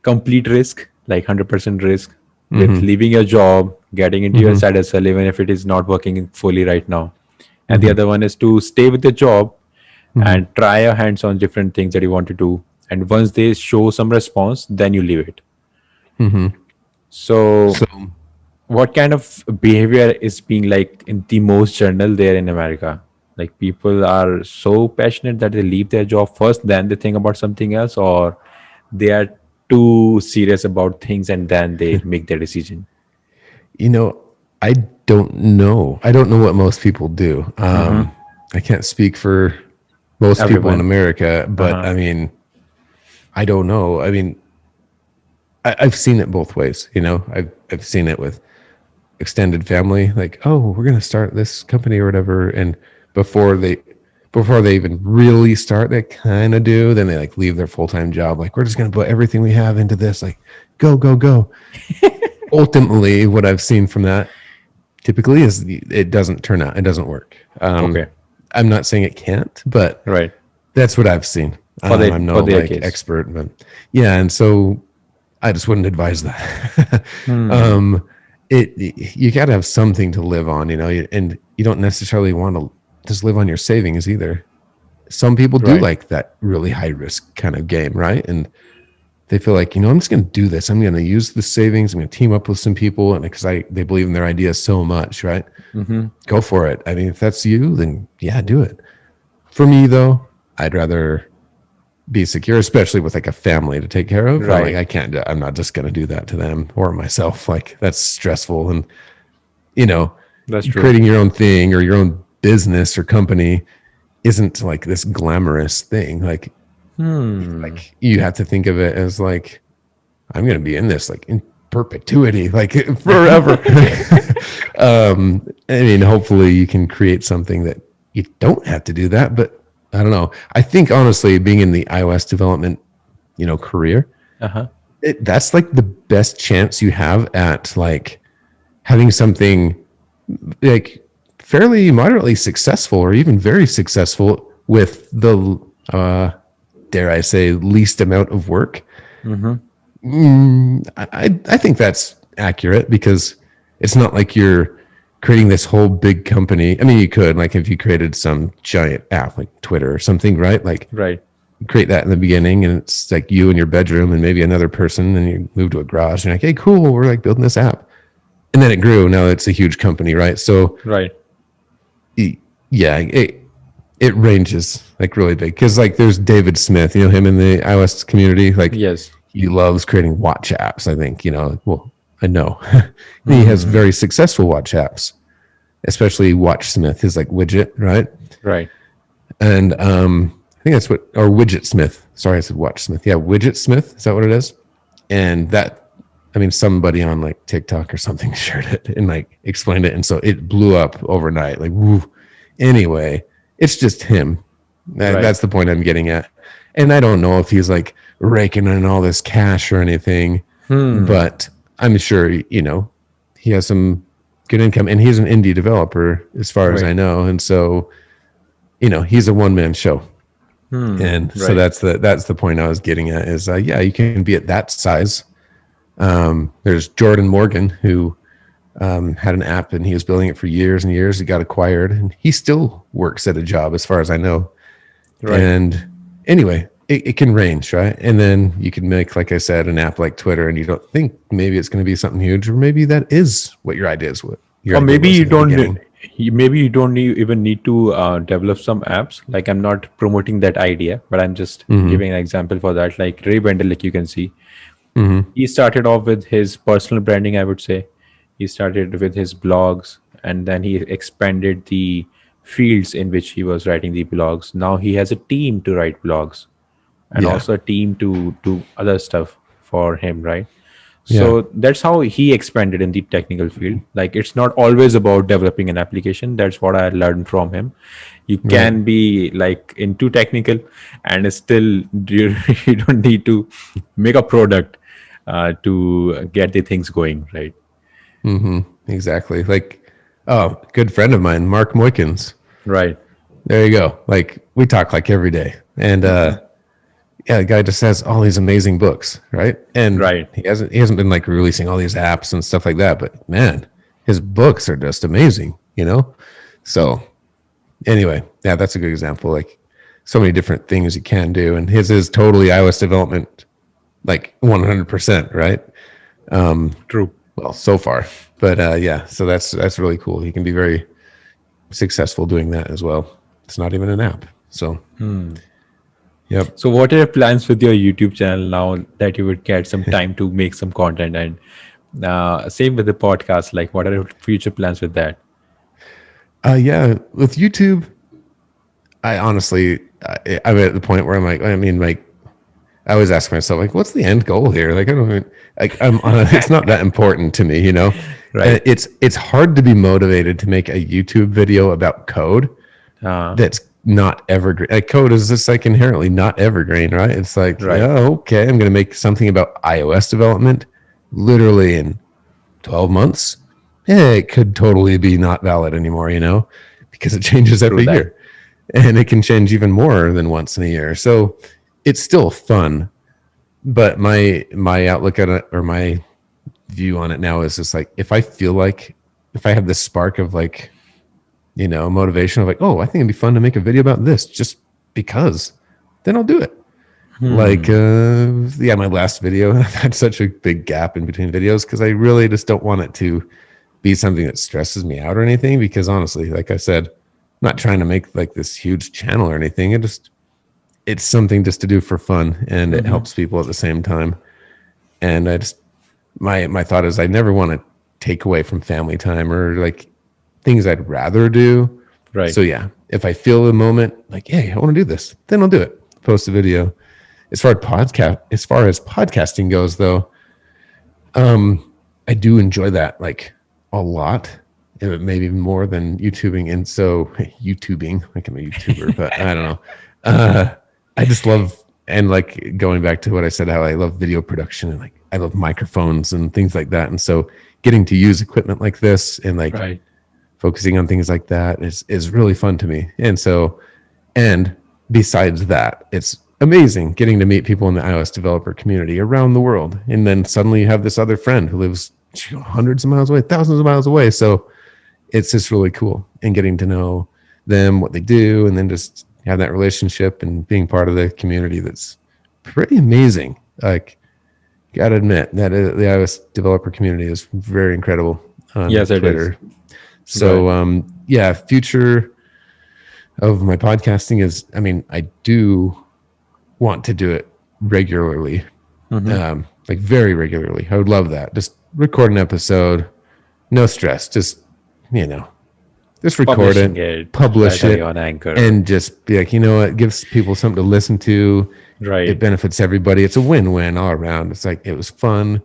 complete risk, like 100% risk, with Mm-hmm. leaving your job, getting into your Mm-hmm. side hustle, even if it is not working fully right now. And the Mm-hmm. other one is to stay with the job Mm-hmm. and try your hands on different things that you want to do. And once they show some response, then you leave it. Mm-hmm. So So what kind of behavior is being like in the most general there in America? Like, people are so passionate that they leave their job first, then they think about something else, or they are too serious about things and then they make their decision. you know, I don't know. I don't know what most people do. Mm-hmm. I can't speak for most people in Everyone. America, but Uh-huh. I mean, I don't know. I mean, I've seen it both ways. You know, I've seen it with extended family, like, oh, we're gonna start this company or whatever, and before they before they even really start, they kind of do. Then they like leave their full time job, like we're just gonna put everything we have into this, like go go go. Ultimately, what I've seen from that typically is it doesn't turn out, it doesn't work. Okay. I'm not saying it can't, but Right. that's what I've seen. I'm For no their like case. expert, but yeah, and so I just wouldn't advise that. Hmm. um, you got to have something to live on, you know, and you don't necessarily want to just live on your savings either. Some people do Right. like that really high risk kind of game, right? And they feel like, you know, I'm just going to do this. I'm going to use the savings. I'm going to team up with some people, and because they believe in their ideas so much, right? Mm-hmm. Go for it. I mean, if that's you, then yeah, do it. For me, though, I'd rather be secure, especially with like a family to take care of. I'm like, Right. I can't, I'm not just going to do that to them or myself. Like, that's stressful. And, you know, That's true. creating your own thing or your own business or company isn't like this glamorous thing. Hmm. Like you have to think of it as like, I'm going to be in this like in perpetuity, like forever. I mean, hopefully you can create something that you don't have to do that, but I don't know. I think honestly, being in the iOS development, you know, career, Uh-huh. that's like the best chance you have at like having something like fairly moderately successful or even very successful with the dare I say least amount of work. Mm-hmm. I think that's accurate because it's not like you're creating this whole big company. I mean, you could, like, if you created some giant app like Twitter or something, right? Like, Right. create that in the beginning, and it's like you in your bedroom and maybe another person, and you move to a garage, and you're like, hey, cool, we're like building this app, and then it grew. Now it's a huge company, right? So, Right. yeah, it ranges like really big because like there's David Smith, you know him in the iOS community, like Yes. he loves creating watch apps. I think, you know, well, I know he has Hmm. very successful watch apps, especially WatchSmith, his like widget, right? Right. And I think that's what, or Widget Smith. Sorry, I said WatchSmith. Yeah, Widget Smith. Is that what it is? And that, I mean, somebody on like TikTok or something shared it and like explained it, and so it blew up overnight. Like, woo. Anyway, it's just him. Right. That's the point I'm getting at. And I don't know if he's like raking in all this cash or anything, Hmm. but I'm sure, you know, he has some good income, and he's an indie developer as far as Right. I know. And so, you know, he's a one man show. Hmm. And so Right. that's the point I was getting at is, yeah, you can be at that size. There's Jordan Morgan who had an app and he was building it for years and years. It got acquired, and he still works at a job as far as I know. Right. And anyway, it can range, right? And then you can make, like I said, an app like Twitter, and you don't think maybe it's going to be something huge, or maybe that is what your idea Or maybe was you in the don't beginning. maybe you don't even need to develop some apps. Like, I'm not promoting that idea, but I'm just Mm-hmm. giving an example for that. Like Ray Bendel, like you can see, Mm-hmm. he started off with his personal branding, I would say. He started with his blogs, and then he expanded the fields in which he was writing the blogs. Now he has a team to write blogs, and Yeah. also a team to do other stuff for him, right? Yeah. So that's how he expanded in the technical field. Like, it's not always about developing an application. That's what I learned from him. You Right. can be like into technical, and still you don't need to make a product to get the things going, right? Mm-hmm. Exactly. Like, oh, good friend of mine, Mark Moykins. Right. There you go. Like we talk like every day. And yeah, the guy just has all these amazing books, right? And Right. he hasn't been like releasing all these apps and stuff like that, but man, his books are just amazing, you know? So anyway, yeah, that's a good example. Like so many different things you can do. And his is totally iOS development, like 100%, right? True. Well, so far. But yeah, so that's really cool. He can be very successful doing that as well. It's not even an app. So yep. So, what are your plans with your YouTube channel now that you would get some time to make some content? And same with the podcast. Like, what are your future plans with that? Yeah, with YouTube, I honestly, I'm at the point where I'm like, I mean, like, I always ask myself, like, what's the end goal here? Like, I don't even, like, it's not that important to me, you know. Right. It's hard to be motivated to make a YouTube video about code Uh, that's not evergreen. Like, code is just like inherently not evergreen, right? It's like, right. yeah, okay, I'm going to make something about iOS development, literally in 12 months. Yeah, it could totally be not valid anymore, you know, because it changes True every that. year, and it can change even more than once in a year. So it's still fun, but my outlook on it, or my view on it now, is just like, if I feel like, if I have this spark of like, you know, motivation of like, oh, I think it'd be fun to make a video about this just because, then I'll do it. Like yeah, my last video, I've had such a big gap in between videos because I really just don't want it to be something that stresses me out or anything, because honestly, like I said, I'm not trying to make like this huge channel or anything. It's something just to do for fun, and it helps people at the same time. And I just, my thought is, I never want to take away from family time or like things I'd rather do. Right. So yeah, if I feel a moment like, hey, I want to do this, then I'll do it. Post a video. As far as podcasting goes, though, I do enjoy that like a lot, maybe more than YouTubing. And so YouTubing, like I'm a YouTuber, but I don't know. I just love, and like going back to what I said, how I love video production and like I love microphones and things like that. And so getting to use equipment like this and like Right. focusing on things like that is really fun to me. And so, and besides that, it's amazing getting to meet people in the iOS developer community around the world. And then suddenly you have this other friend who lives hundreds of miles away, thousands of miles away. So it's just really cool, and getting to know them, what they do, and then just have that relationship and being part of the community. That's pretty amazing. Like, gotta admit that the iOS developer community is very incredible on Yes, it Twitter. is. So yeah, future of my podcasting is, I mean, I do want to do it regularly, like very regularly. I would love that. Just record an episode, no stress, just, you know, just record Publishing it, it publish right away it, on Anchor. and just be like, you know what, gives people something to listen to. Right. It benefits everybody. It's a win-win all around. It's like, it was fun.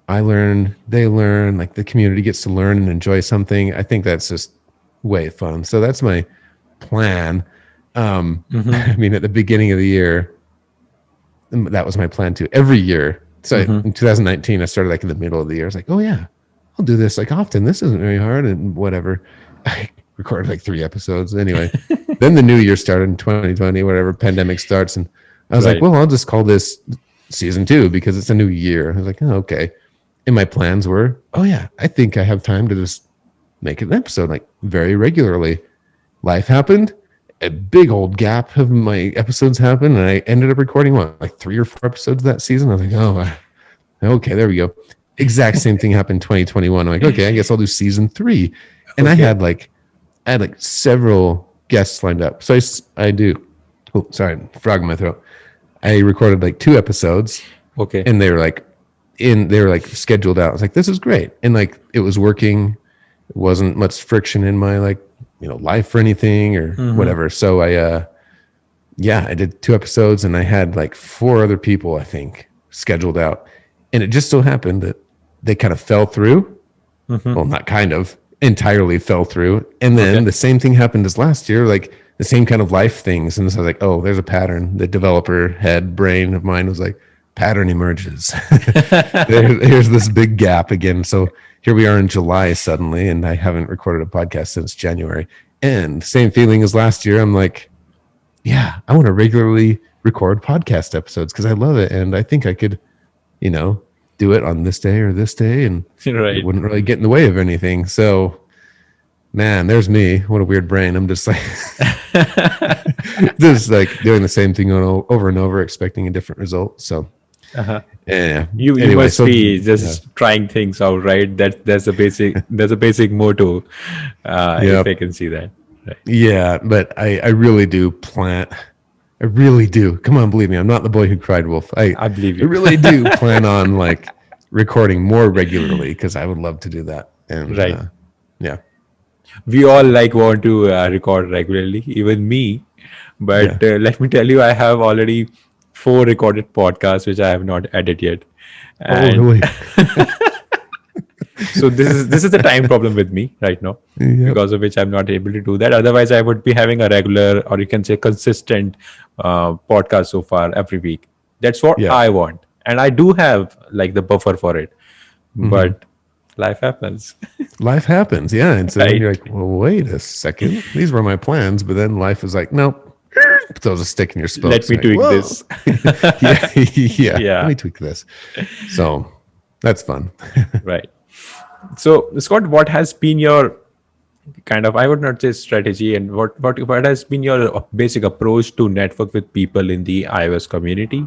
I learn, they learn, like the community gets to learn and enjoy something. I think that's just way fun. So that's my plan. I mean, at the beginning of the year, that was my plan too. Every year. So in 2019, I started like in the middle of the year. I was like, oh yeah, I'll do this like often. This isn't very hard and whatever. I recorded like 3 episodes anyway. Then the new year started in 2020, whatever, pandemic starts. And I was like, Right. well, I'll just call this season 2 because it's a new year. I was like, oh, okay. And my plans were, oh yeah, I think I have time to just make an episode like very regularly. Life happened. A big old gap of my episodes happened, and I ended up recording like 3 or 4 episodes that season. I was like, oh, okay, there we go. Exact same thing happened in 2021. I'm like, okay, I guess I'll do season 3. And I Okay. had like I had like several guests lined up. So I do. Oh, sorry, frog in my throat. I recorded like 2 episodes, Okay. and they were like scheduled out. I was like, this is great, and like it was working. It wasn't much friction in my like life or anything or whatever. So I did 2 episodes, and I had like 4 other people I think scheduled out, and it just so happened that they kind of fell through. Well, not kind of, entirely fell through. And then Okay. the same thing happened as last year, like the same kind of life things. And so I was like, oh, there's a pattern. The developer head brain of mine was like, pattern emerges. Here's this big gap again. So here we are in July suddenly, and I haven't recorded a podcast since January. And same feeling as last year. I'm like, yeah, I want to regularly record podcast episodes because I love it. And I think I could, you know, do it on this day or this day, and Right. it wouldn't really get in the way of anything. So, man, there's me. What a weird brain. I'm just like, just like doing the same thing over and over, expecting a different result. So, Uh-huh. yeah. You Anyway, must so be just trying things out, right? That's a basic motto. Yep. If I can see that. Right. yeah, but I really do plan. I really do. Come on, believe me. I'm not the boy who cried wolf. I believe I you. really do plan on like recording more regularly because I would love to do that. And Right. yeah. We all like want to record regularly, even me. But let me tell you, I have already 4 recorded podcasts which I have not added yet, Oh, and really? so this is the time problem with me right now, Yep. because of which I'm not able to do that. Otherwise, I would be having a regular, or you can say consistent, podcast so far every week. That's what Yeah. I want, and I do have like the buffer for it, but life happens. Life happens. Yeah. And so Right. you're like, well, wait a second. These were my plans. But then life is like, nope. Throws a stick in your spokes. Let me You're tweak like, this. yeah. Yeah. Let me tweak this. So that's fun. Right. So, Scott, what has been your kind of, I would not say strategy, and what has been your basic approach to network with people in the iOS community?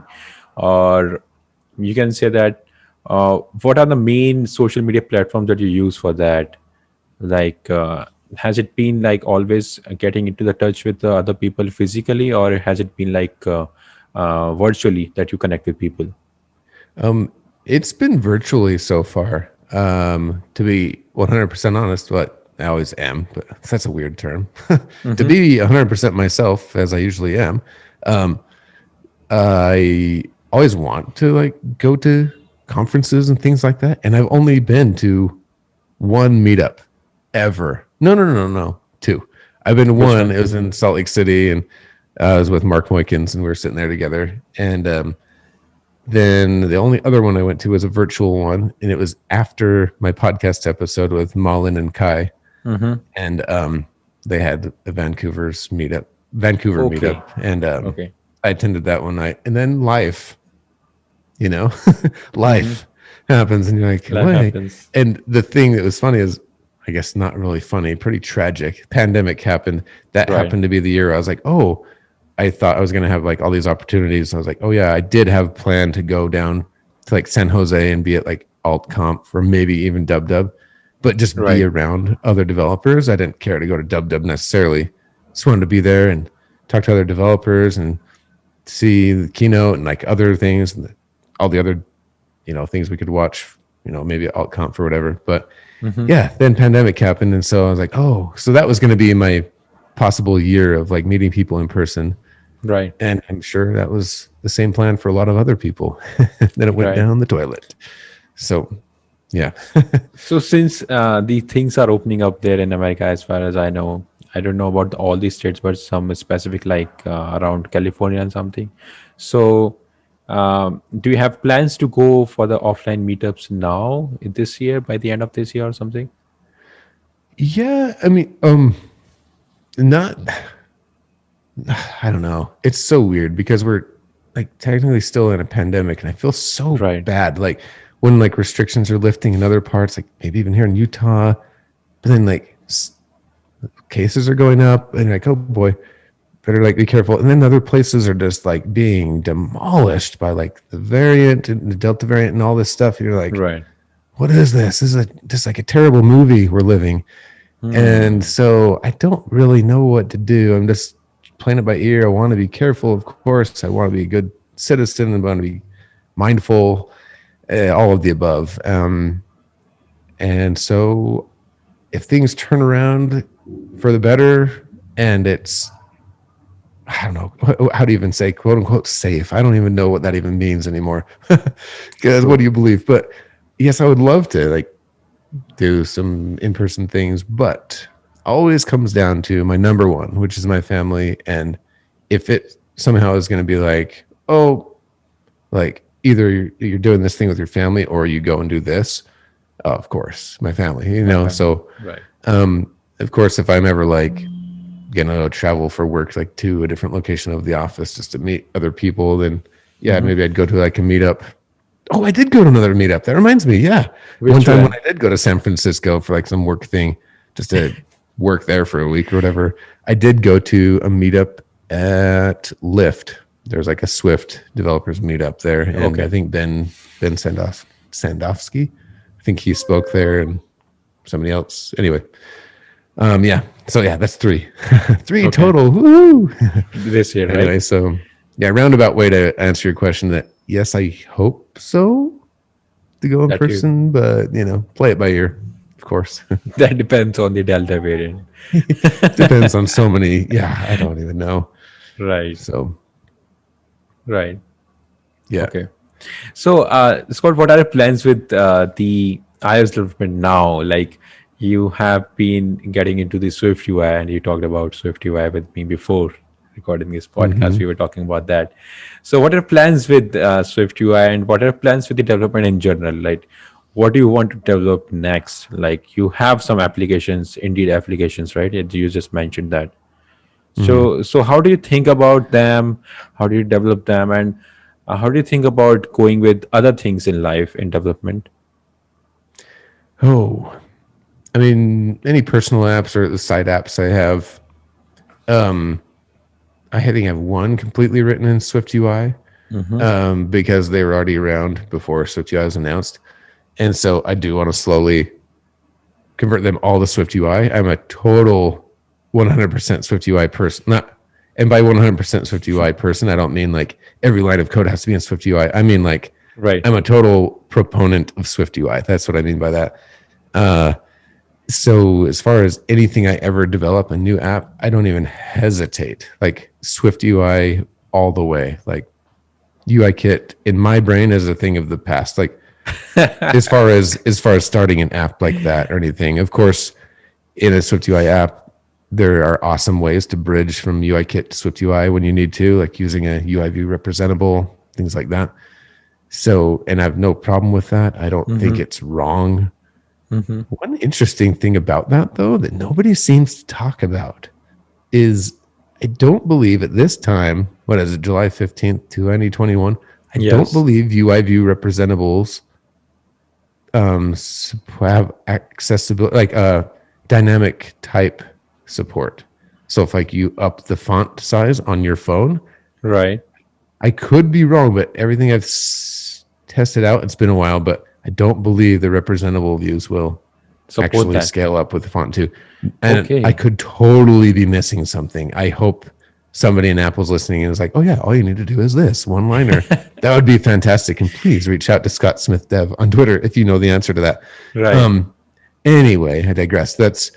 Or you can say that, what are the main social media platforms that you use for that? Like, has it been like always getting into the touch with the other people physically, or has it been like virtually that you connect with people? It's been virtually so far. To be 100% honest, what I always am, but that's a weird term. To be 100% myself, as I usually am, I always want to like go to conferences and things like that, and I've only been to one meetup ever. No, 2. I've been to one. It was in Salt Lake City, and I was with Mark Moykins, and we were sitting there together. And then the only other one I went to was a virtual one, and it was after my podcast episode with Malin and Kai, and they had a Vancouver Okay. meetup, and Okay. I attended that one night. And then life, life happens, and you're like, Life "Wait." happens. And the thing that was funny is, I guess not really funny, pretty tragic. Pandemic happened. That Right. happened to be the year I was like, oh, I thought I was going to have like all these opportunities. I was like, oh yeah, I did have a plan to go down to like San Jose and be at like AltConf or maybe even DubDub, but just Right. be around other developers. I didn't care to go to DubDub necessarily. Just wanted to be there and talk to other developers and see the keynote and like other things and all the other, things we could watch, maybe at AltConf or whatever. But yeah, then pandemic happened. And so I was like, oh, so that was going to be my possible year of like meeting people in person. Right. And I'm sure that was the same plan for a lot of other people. Then it went Right. down the toilet. So, yeah. So since the things are opening up there in America, as far as I know, I don't know about all these states, but some specific like around California and something. So do you have plans to go for the offline meetups now this year, by the end of this year or something? Yeah, I mean, not, I don't know. It's so weird because we're like technically still in a pandemic, and I feel so Right. bad. Like when like restrictions are lifting in other parts, like maybe even here in Utah, but then like cases are going up, and you're like, oh boy, better like be careful. And then other places are just like being demolished by like the variant and the Delta variant and all this stuff. And you're like, Right. what is this? This is just like a terrible movie we're living. And so I don't really know what to do. I'm just playing it by ear. I want to be careful, of course. I want to be a good citizen. I want to be mindful, all of the above. And so if things turn around for the better and it's, I don't know, how do you even say quote unquote safe? I don't even know what that even means anymore. Because what do you believe? But yes, I would love to like do some in-person things, but always comes down to my number one, which is my family. And if it somehow is going to be like, oh, like either you're doing this thing with your family or you go and do this, of course, my family, you know. So, Right. of course, if I'm ever like gonna travel for work, like to a different location of the office just to meet other people, then yeah, maybe I'd go to like a meetup. Oh, I did go to another meetup. That reminds me. Yeah. One Which time when one? I did go to San Francisco for like some work thing, just to work there for a week or whatever, I did go to a meetup at Lyft. There's like a Swift developers meetup there. And I Okay. think Ben Sandofsky, I think he spoke there and somebody else. Anyway, yeah. So yeah, that's three. Three Okay. total. Woo! This year, right? Anyway, so yeah, roundabout way to answer your question that yes, I hope so to go in That you person, but you know, play it by ear, of course. that depends on the Delta variant. Depends on so many. Yeah, I don't even know. Right. So Right. yeah. Okay. So, Scott, what are your plans with the iOS development now? Like, you have been getting into the Swift UI, and you talked about Swift UI with me before recording this podcast. We were talking about that. So, what are plans with Swift UI, and what are plans with the development in general? Like, what do you want to develop next? Like, you have some applications, Indeed applications, right? You just mentioned that. So how do you think about them? How do you develop them? And how do you think about going with other things in life in development? Oh, I mean, any personal apps or the side apps I have, I think I have one completely written in SwiftUI, because they were already around before SwiftUI was announced. And so I do want to slowly convert them all to SwiftUI. I'm a total 100% SwiftUI person. Not, and by 100% SwiftUI person, I don't mean like every line of code has to be in SwiftUI. I mean like Right. I'm a total proponent of SwiftUI. That's what I mean by that. So as far as anything I ever develop, a new app, I don't even hesitate. Like SwiftUI all the way. Like UI kit in my brain is a thing of the past. Like as far as starting an app like that or anything. Of course, in a SwiftUI app, there are awesome ways to bridge from UIKit to SwiftUI when you need to, like using a UI view representable, things like that. So, and I have no problem with that. I don't think it's wrong. One interesting thing about that, though, that nobody seems to talk about is I don't believe at this time, what is it, July 15th, 2021, I don't Yes. believe UI view representables have accessibility, like dynamic type support. So if like you up the font size on your phone, Right. I could be wrong, but everything I've tested out, it's been a while, but I don't believe the representable views will Support actually that. scale up with the font too. And I Okay. could totally be missing something. I hope somebody in Apple's listening and is like, oh yeah, all you need to do is this one liner. That would be fantastic. And please reach out to Scott Smith Dev on Twitter if you know the answer to that. Right. Anyway, I digress. That's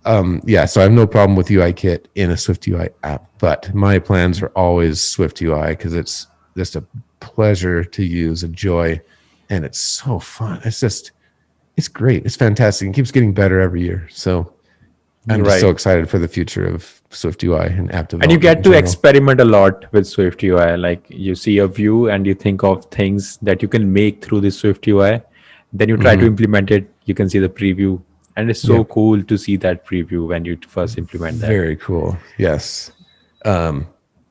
yeah, so I have no problem with UIKit in a SwiftUI app, but my plans are always SwiftUI because it's just a pleasure to use, a joy, and it's so fun. It's great. It's fantastic. It keeps getting better every year. So I'm just so Right. excited for the future of SwiftUI and app And you development in get to general. experiment a lot with Swift UI. Like, you see a view and you think of things that you can make through the Swift UI. Then you try to implement it. You can see the preview. And it's so Yep. cool to see that preview when you first implement that. Very cool. Yes.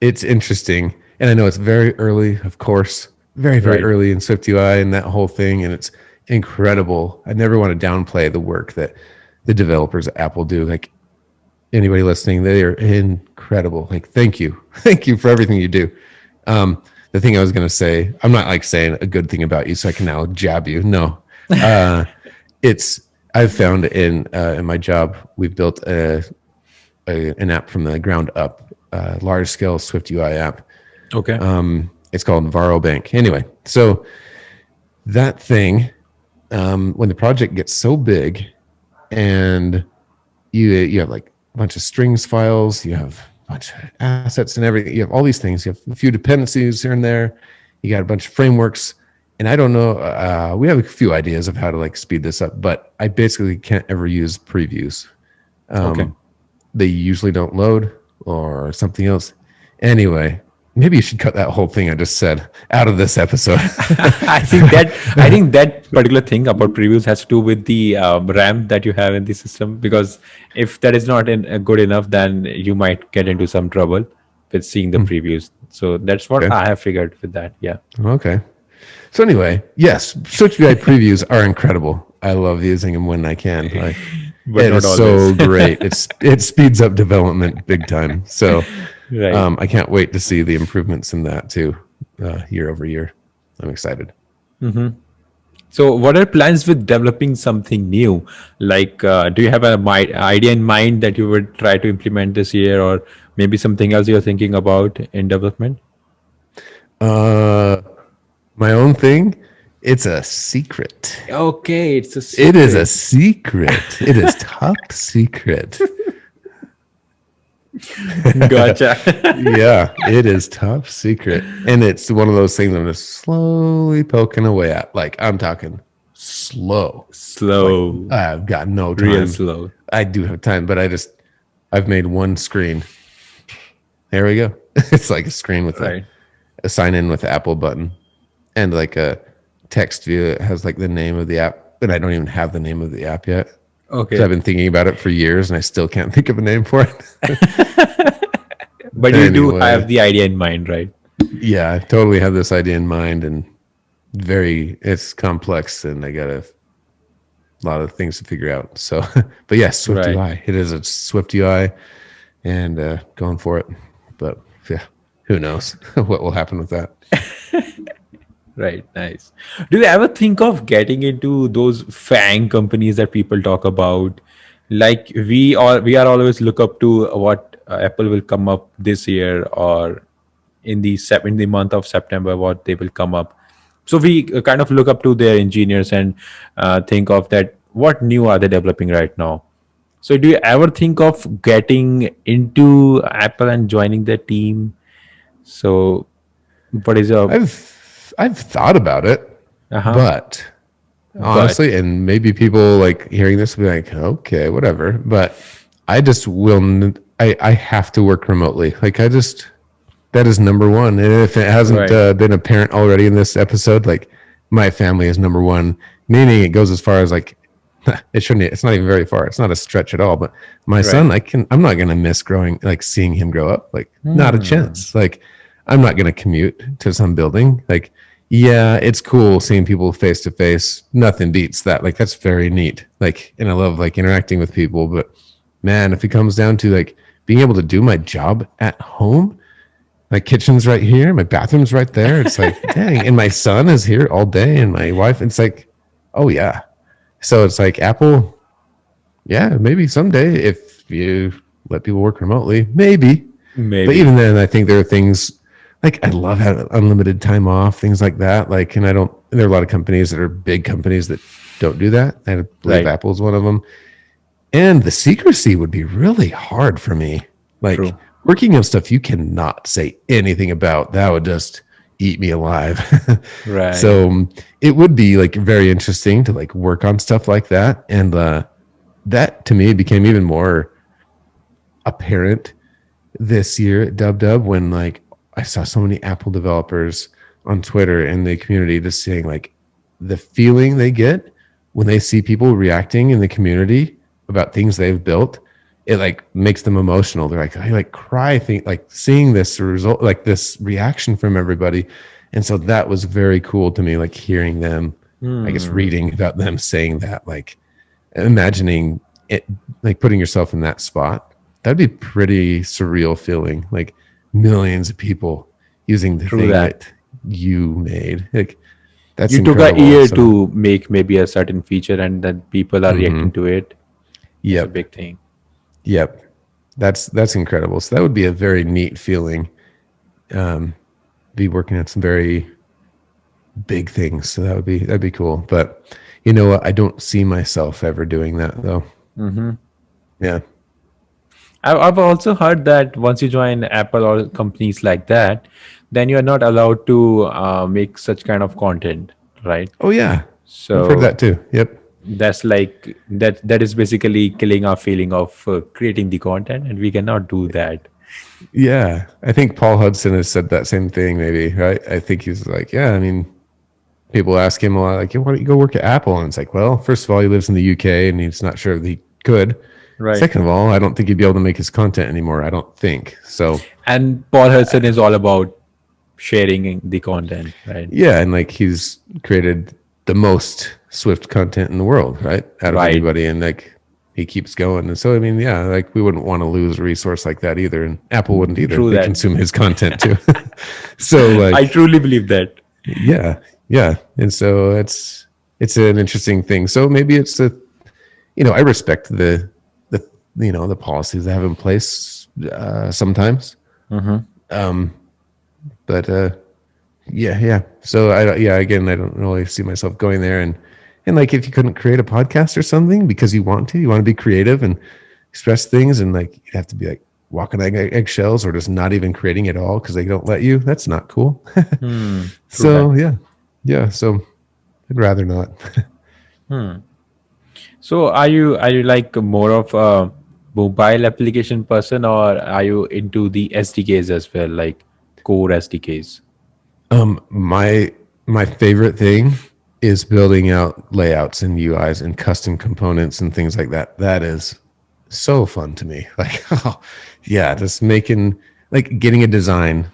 It's interesting. And I know it's very early, of course, very, very Right. early in SwiftUI and that whole thing. And it's incredible. I never want to downplay the work that the developers at Apple do. Like anybody listening, they are incredible. Like, thank you. Thank you for everything you do. The thing I was going to say, I'm not like saying a good thing about you so I can now jab you. No. It's, I've found in my job, we've built an app from the ground up, large scale SwiftUI app. Okay. It's called Varo Bank. Anyway, so that thing, when the project gets so big, and you have like a bunch of strings files, you have a bunch of assets and everything, you have all these things, you have a few dependencies here and there, you got a bunch of frameworks, and I don't know. We have a few ideas of how to like speed this up, but I basically can't ever use previews. Okay. They usually don't load or something else. Anyway, maybe you should cut that whole thing I just said out of this episode. I think that particular thing about previews has to do with the RAM that you have in the system, because if that is not good enough, then you might get into some trouble with seeing the previews. So that's what Okay. I have figured with that. Yeah. Okay. So anyway, yes, SwiftUI previews are incredible. I love using them when I can. Like, But it not is so always. great. It speeds up development big time. So Right. I can't wait to see the improvements in that too, year over year. I'm excited. So, what are plans with developing something new? Like, do you have an idea in mind that you would try to implement this year, or maybe something else you're thinking about in development? My own thing, it's a secret. Okay, it's a It is a secret. secret. It is top secret. Gotcha. Yeah, it is top secret. And it's one of those things I'm just slowly poking away at. Like, I'm talking slow. Slow, I've got no time. real slow. I do have time, but I've made one screen. There we go. It's like a screen with Right. a sign in with the Apple button and like a text view that has like the name of the app. And I don't even have the name of the app yet. Okay. So I've been thinking about it for years and I still can't think of a name for it. But you do Anyway. have the idea in mind, right? Yeah, I totally have this idea in mind and it's complex and I got a lot of things to figure out. So, but yes, SwiftUI. Right. It is a SwiftUI and going for it. But yeah, who knows what will happen with that. Right. Nice. Do you ever think of getting into those FANG companies that people talk about? Like we are always look up to what Apple will come up this year, or in the month of September, what they will come up. So we kind of look up to their engineers and think of that what new are they developing right now. So do you ever think of getting into Apple and joining their team? So what is your I've thought about it, uh-huh, but but honestly, and maybe people like hearing this will be like, okay, whatever. But I just I have to work remotely. Like that is number one. And if it hasn't right, been apparent already in this episode, like my family is number one, meaning it goes as far as like, it's not even very far. It's not a stretch at all, but my right. son, I'm not going to miss seeing him grow up. Like not a chance. Like I'm not going to commute to some building. Like, yeah, it's cool seeing people face to face. Nothing beats that. Like that's very neat. Like, and I love like interacting with people, but man, if it comes down to like being able to do my job at home, my kitchen's right here, my bathroom's right there. It's like, dang. And my son is here all day and my wife, it's like, oh yeah. So it's like Apple, yeah, maybe someday if you let people work remotely, maybe. But Maybe. even then, I think there are things like I love having unlimited time off, things like that. Like, and there are a lot of companies that are big companies that don't do that. I believe Right. Apple's one of them. And the secrecy would be really hard for me. Like True. working on stuff you cannot say anything about, that would just eat me alive. Right. So it would be like very interesting to like work on stuff like that. And that to me became even more apparent this year at Dub when like I saw so many Apple developers on Twitter and the community just saying like the feeling they get when they see people reacting in the community about things they've built, it like makes them emotional. They're like, I like cry, like seeing this result, like this reaction from everybody. And so that was very cool to me, like hearing them, I guess reading about them saying that, like imagining it, like putting yourself in that spot. That'd be pretty surreal feeling, like millions of people using the True thing that. that you made. Like That's You took a incredible. year So, to make maybe a certain feature, and then people are mhm. reacting to it. It's a Yep. big thing. Yep. That's incredible. So that would be a very neat feeling. Um, be working on some very big things. So that'd be cool. But you know what? I don't see myself ever doing that though. Hmm. Yeah. I've also heard that once you join Apple or companies like that, then you are not allowed to make such kind of content, right? Oh yeah. I've heard So that too. Yep. that's like that is basically killing our feeling of creating the content, and we cannot do that. Yeah. I think Paul Hudson has said that same thing, maybe, right? I think he's like, yeah, I mean, people ask him a lot, like, why don't you go work at Apple? And it's like, well, first of all, he lives in the UK and he's not sure that he could. Right. Second of all, I don't think he'd be able to make his content anymore. I don't think. So, And Paul Hudson is all about sharing the content, right? yeah. And like he's created the most Swift content in the world, right? Out of Right. anybody. And like he keeps going. And so, I mean, yeah, like we wouldn't want to lose a resource like that either. And Apple wouldn't either. True They that. consume his content too. So, I like, truly believe that. yeah, yeah. And so it's an interesting thing. So maybe it's a, you know, I respect the you know the policies they have in place sometimes. But yeah, yeah. So yeah, again, I don't really see myself going there. And like if you couldn't create a podcast or something because you want to be creative and express things, and like you have to be like walking on eggshells or just not even creating at all because they don't let you. That's not cool. So yeah, yeah. So I'd rather not. So are you like more of a mobile application person, or are you into the SDKs as well, like core SDKs? My favorite thing is building out layouts and UIs and custom components and things like that. That is so fun to me. Like, oh, yeah, just making like getting a design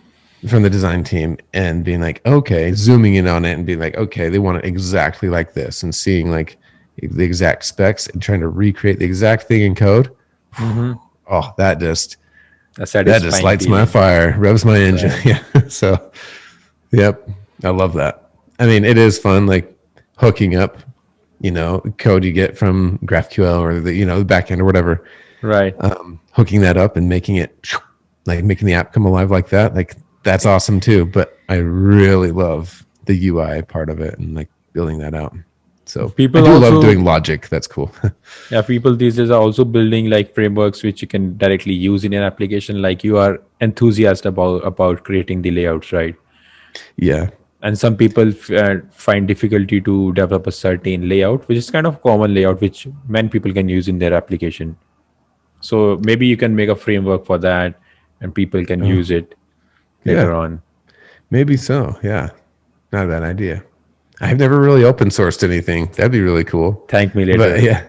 from the design team and being like, okay, zooming in on it and being like, okay, they want it exactly like this, and seeing like the exact specs and trying to recreate the exact thing in code. Oh, that just A that just satisfying lights my feeling. fire, revs my engine. Right. Yeah. So, yep, I love that. I mean, it is fun, like hooking up, you know, code you get from GraphQL or the, you know, the backend or whatever, Right. hooking that up and making it like making the app come alive like that. Like that's awesome too. But I really love the UI part of it and like building that out. So I People do love also, doing logic. That's cool. yeah, people these days are also building like frameworks which you can directly use in an application. Like you are enthusiastic about creating the layouts, right? Yeah. And some people find difficulty to develop a certain layout, which is kind of common layout which many people can use in their application. So maybe you can make a framework for that, and people can use it later Yeah. on. Maybe so. Yeah. Not a bad idea. I've never really open sourced anything. That'd be really cool. Thank me But later. yeah,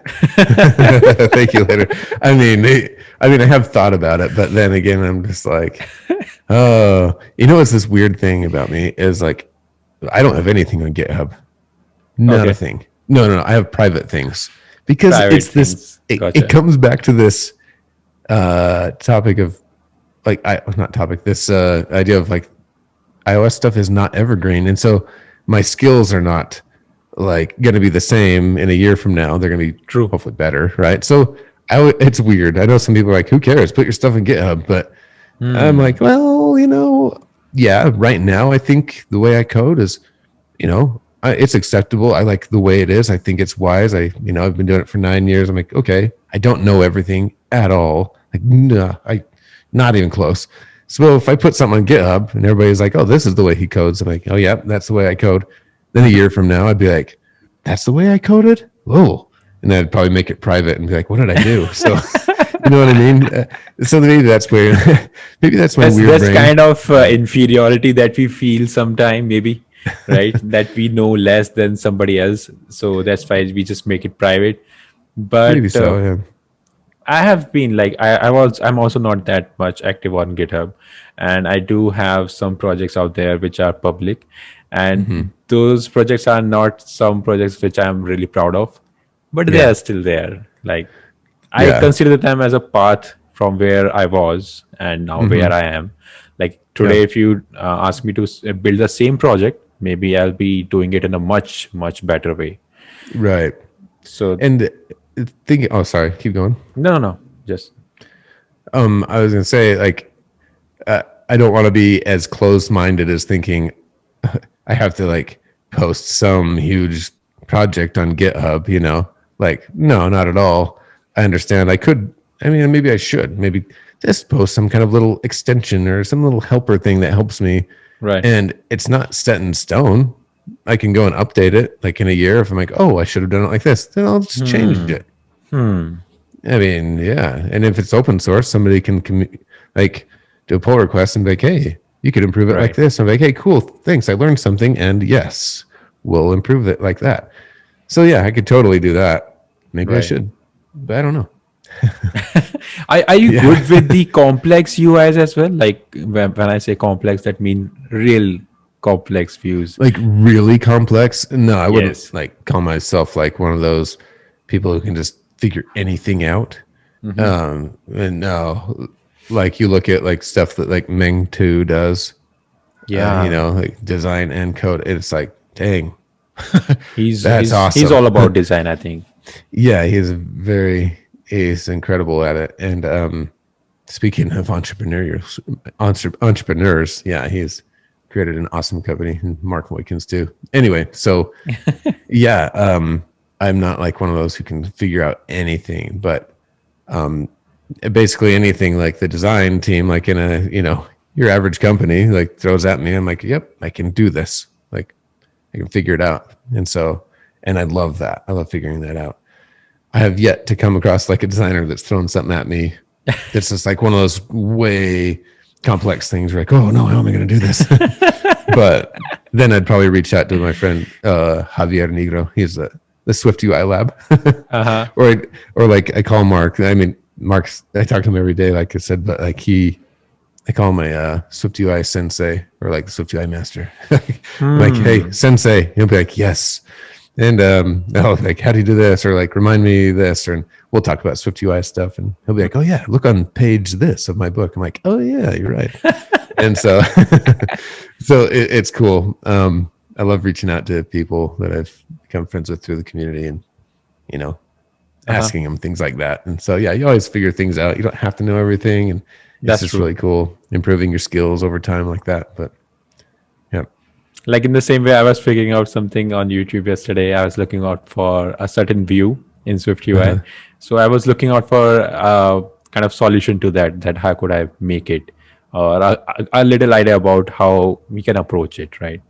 thank you later. I mean, I have thought about it, but then again, I'm just like, oh, you know, what's this weird thing about me is like, I don't have anything on GitHub. Not Okay. a thing. No. I have private things because Private it's this. things. It Gotcha. comes back to this topic of like, not topic. This idea of like iOS stuff is not evergreen, and so my skills are not like going to be the same in a year from now. They're going to be True. hopefully better, right? So it's weird. I know some people are like, who cares? Put your stuff in GitHub, but I'm like, well, you know, yeah. Right now, I think the way I code is, you know, it's acceptable. I like the way it is. I think it's wise. I've been doing it for 9 years. I'm like, okay, I don't know everything at all. Like, no, not even close. So if I put something on GitHub and everybody's like, oh, this is the way he codes, I'm like, oh, yeah, that's the way I code. Then a year from now, I'd be like, that's the way I coded? Whoa. And then I'd probably make it private and be like, what did I do? So, you know what I mean? So maybe that's where, maybe that's my weird That's brain. kind of inferiority that we feel sometime, maybe, right? That we know less than somebody else. So that's why we just make it private. But Maybe so, yeah. I have been like I'm also not that much active on GitHub, and I do have some projects out there which are public, and those projects are not some projects which I'm really proud of, but they Yeah. are still there. Like I Yeah. consider them as a path from where I was and now where I am. Like today, Yeah. if you ask me to build the same project, maybe I'll be doing it in a much, much better way. Right. So And thinking, oh, sorry, keep going. no, just I was gonna say, like, I don't want to be as closed-minded as thinking I have to like post some huge project on GitHub. Like, no, not at all. I understand. I could. I mean, maybe I should. Maybe just post some kind of little extension or some little helper thing that helps me. right. And it's not set in stone. I can go and update it like in a year if I'm like, oh, I should have done it like this. Then I'll just change it. I mean, yeah. And if it's open source, somebody can like do a pull request and be like, hey, you could improve it like Right. this. I'm like, hey, cool. Thanks. I learned something. And yes, we'll improve it like that. So yeah, I could totally do that. Maybe I Right. should, but I don't know. Are you Yeah. good with the complex UIs as well? Like when I say complex, that mean real complex views. Like really complex? No, I wouldn't Yes. like call myself like one of those people who can just figure anything out. And no, like you look at like stuff that like Meng 2 does, Yeah, like design and code. It's like, dang, he's that's awesome. he's all about design, I think. Yeah, he's incredible at it. And speaking of entrepreneurs, yeah, he's created an awesome company, and Mark Moykins too. Anyway, so yeah, I'm not like one of those who can figure out anything, but basically anything like the design team, like in a your average company, like throws at me, I'm like, yep, I can do this. Like I can figure it out, and I love that. I love figuring that out. I have yet to come across like a designer that's thrown something at me. It's just like one of those way complex things. Where like, oh no, how am I going to do this? But then I'd probably reach out to my friend Javier Negro. He's the SwiftUI lab, or like I call Mark. I mean, Mark's. I talk to him every day, like I said, but like I call my SwiftUI sensei or like the SwiftUI master. Like, hey, sensei. He'll be like, yes. And oh, like, how do you do this? Or like, remind me this. And we'll talk about SwiftUI stuff. And he'll be like, oh yeah, look on page this of my book. I'm like, oh yeah, you're right. And so, it's cool. I love reaching out to people that I've become friends with through the community, and asking them things like that. And so, yeah, you always figure things out. You don't have to know everything, and That's just true. really cool improving your skills over time like that. But yeah, Like in the same way, I was figuring out something on YouTube yesterday. I was looking out for a certain view in SwiftUI. So I was looking out for a kind of solution to that. That how could I make it, or a little idea about how we can approach it, right?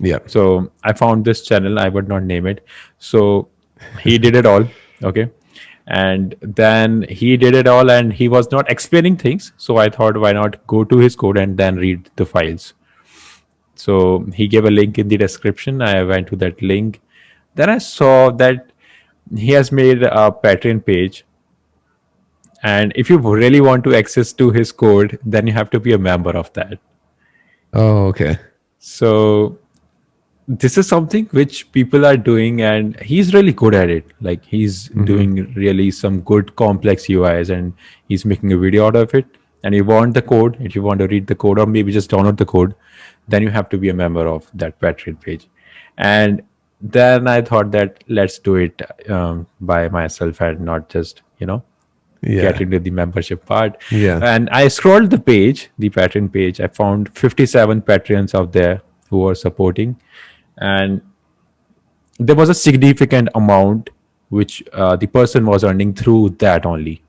yeah, So I found this channel. I would not name it. So he did it all. Okay. And then he did it all and he was not explaining things. So I thought, why not go to his code and then read the files? So he gave a link in the description. I went to that link. Then I saw that he has made a Patreon page. And if you really want to access to his code, then you have to be a member of that. oh okay, So this is something which people are doing and he's really good at it. Like he's doing really some good complex UIs and he's making a video out of it. And you want the code, if you want to read the code or maybe just download the code, then you have to be a member of that Patreon page. And then I thought that let's do it by myself and not just, yeah, get into the membership part. Yeah. And I scrolled the page, the Patreon page. I found 57 Patreons out there who were supporting. And there was a significant amount which the person was earning through that only.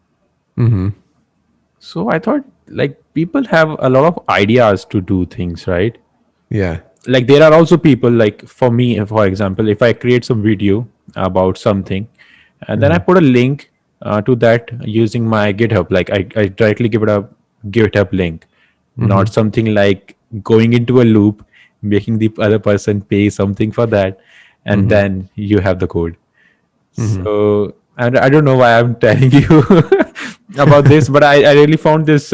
So I thought, like, people have a lot of ideas to do things, right? yeah, Like, there are also people, like, for me, for example, if I create some video about something and then I put a link to that using my GitHub, like, I directly give it a GitHub link, not something like going into a loop, making the other person pay something for that, and then you have the code. So, and I don't know why I'm telling you about this, but I really found this.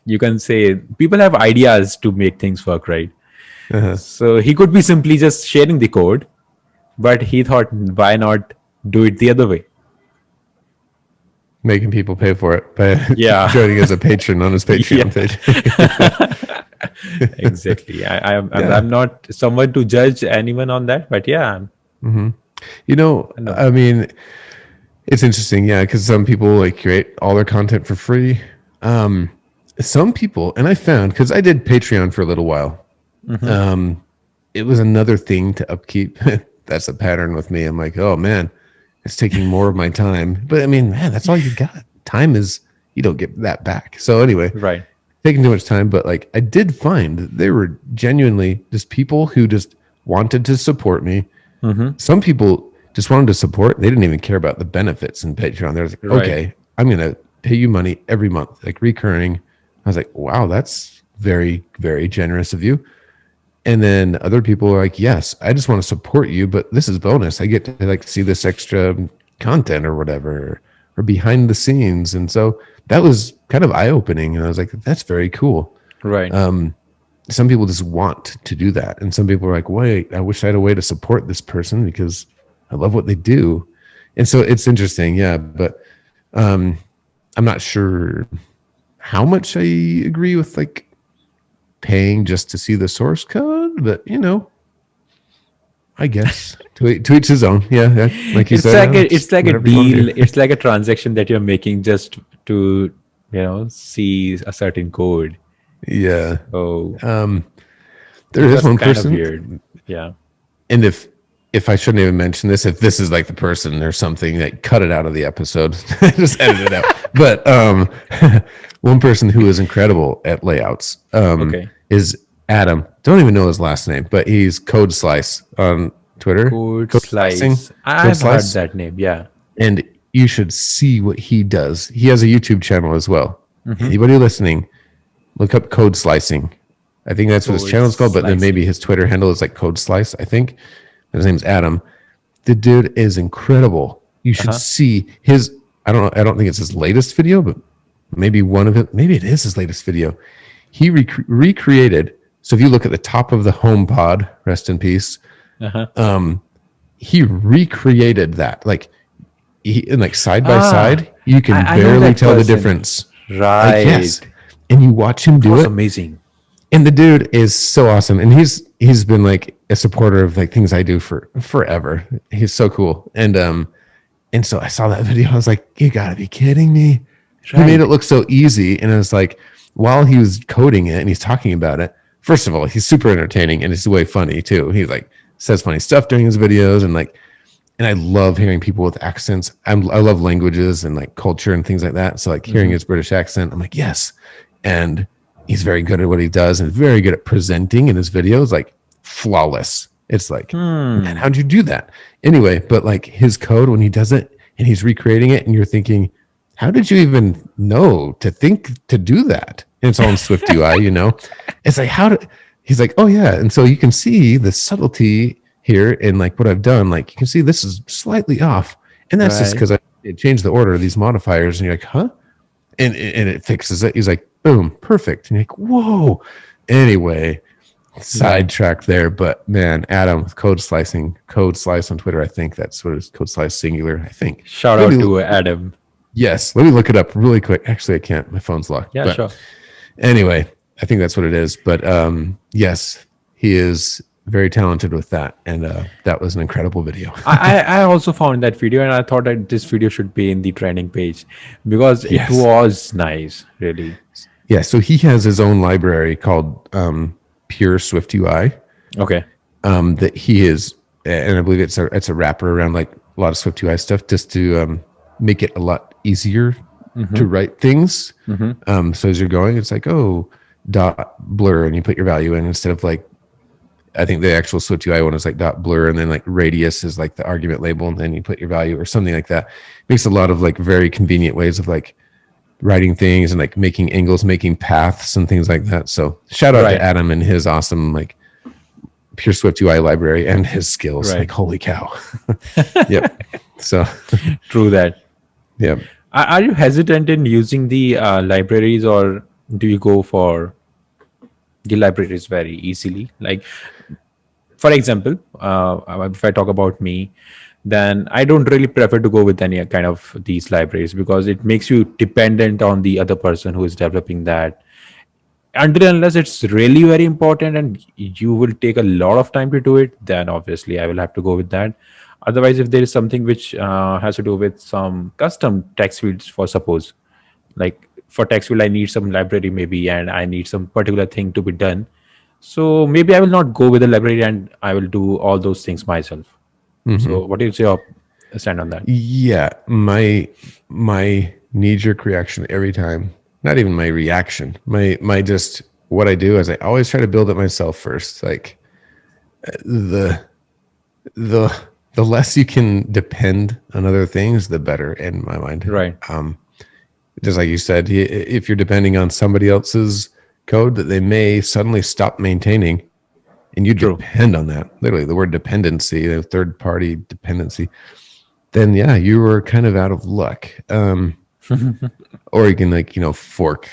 You can say people have ideas to make things work, right? So he could be simply just sharing the code, but he thought, why not do it the other way? making people pay for it by Yeah. joining as a patron on his Patreon page. Exactly. Yeah. I'm not someone to judge anyone on that, but yeah, You know, I know. I mean, it's interesting, yeah, because some people like create all their content for free. Um, some people, and I found because I did Patreon for a little while, Hmm. it was another thing to upkeep. That's a pattern with me. I'm like, oh man, it's taking more of my time. But I mean, man, that's all you got. Time is you don't get that back. So anyway, Right. taking too much time. But like, I did find that there were genuinely just people who just wanted to support me. Hmm. Some people just wanted to support. They didn't even care about the benefits in Patreon. They're like, Right. okay, I'm going to pay you money every month, like recurring. I was like, wow, that's very, very generous of you. And then other people are like, yes, I just want to support you, but this is bonus. I get to like see this extra content or whatever, or behind the scenes. And so that was kind of eye opening. And I was like, that's very cool. Right. Some people just want to do that. And some people are like, wait, I wish I had a way to support this person because I love what they do. And so it's interesting. Yeah. But I'm not sure how much I agree with like paying just to see the source code, but you know, I guess to each his own. Yeah, yeah. Like you It's said, like it's it's like a whatever you want to deal. do. It's like a transaction that you're making just to, see a certain code. Yeah. Oh, There it is was one kind of person, weird. Yeah. and if I shouldn't even mention this, if this is like the person or something, that cut it out of the episode, just edit it out. But one person who is incredible at layouts Okay. is Adam. Don't even know his last name, but he's Code Slice on Twitter. Code Code Slicing, slice. Code I've heard Slice. that name. Yeah. And you should see what he does. He has a YouTube channel as well. Hmm. Anybody listening, look up Code Slicing. I think that's what his Code channel is called, but then maybe slicing. his Twitter handle is like Code Slice, I think. His name's Adam. The dude is incredible. You should Uh-huh. see his, I don't know, I don't think it's his latest video, but maybe one of it, maybe it is his latest video. He recreated, so if you look at the top of the home pod, rest in peace, Uh-huh. he recreated that. Like and like side by Ah, side, you can I know barely that tell the person. difference. Like, Right. yes. And you watch him It do was it, amazing. and the dude is so awesome. And he's been like a supporter of like things I do for forever. He's so cool. And so I saw that video. I was like, you gotta be kidding me. He made it Right. look so easy. And it was like, while he was coding it and he's talking about it, first of all, he's super entertaining and it's way funny too. He like says funny stuff during his videos and I love hearing people with accents. I love languages and like culture and things like that. So like hearing Hmm. his British accent, I'm like, yes. And he's very good at what he does and very good at presenting in his videos, like flawless. It's like, man, Hmm. how'd you do that? Anyway, but like his code when he does it and he's recreating it and you're thinking, how did you even know to think to do that? And it's all in SwiftUI, you know? It's like, he's like, oh yeah. And so you can see the subtlety here in like what I've done. Like you can see this is slightly off. And that's just Right. because I changed the order of these modifiers. And you're like, huh? And it fixes it. He's like, boom, perfect. And you're like, whoa. Anyway, Right. sidetrack there. But man, Adam with Code Slicing, Code Slice on Twitter. I think that's what it is. Code Slice singular. I think. Shout Let out me, to Adam. yes, let me look it up really quick. Actually, I can't. My phone's locked. Yeah, But sure. anyway, I think that's what it is. But yes, he is very talented with that. And that was an incredible video. I also found that video and I thought that this video should be in the trending page because it Yes. was nice, really. Yeah. So he has his own library called Pure Swift UI. Okay. That he is, and I believe it's a wrapper around like a lot of Swift UI stuff, just to make it a lot easier to write things. So as you're going, it's like, oh, dot blur, and you put your value in instead of like, I think the actual Swift UI one is like dot blur, and then like radius is like the argument label, and then you put your value or something like that. Makes a lot of like very convenient ways of like writing things and like making angles, making paths and things like that. So shout out Right. to Adam and his awesome like Pure Swift UI library and his skills. Right. Like holy cow. Yep. So True that. yep. Are you hesitant in using the libraries or do you go for the libraries very easily? Like, for example, if I talk about me, then I don't really prefer to go with any kind of these libraries because it makes you dependent on the other person who is developing that. until and unless it's really very important and you will take a lot of time to do it, then obviously I will have to go with that. Otherwise, if there is something which has to do with some custom text fields, for suppose, like for text field I need some library maybe, and I need some particular thing to be done, so maybe I will not go with the library and I will do all those things myself. So what is your stand on that? Yeah, my knee-jerk reaction every time, not even my reaction, my just what I do is I always try to build it myself first. Like the the the less you can depend on other things, the better in my mind. Right. Just like you said, if you're depending on somebody else's code that they may suddenly stop maintaining, and you True. depend on that, literally the word dependency, the third party dependency, then yeah, you were kind of out of luck. Or you can fork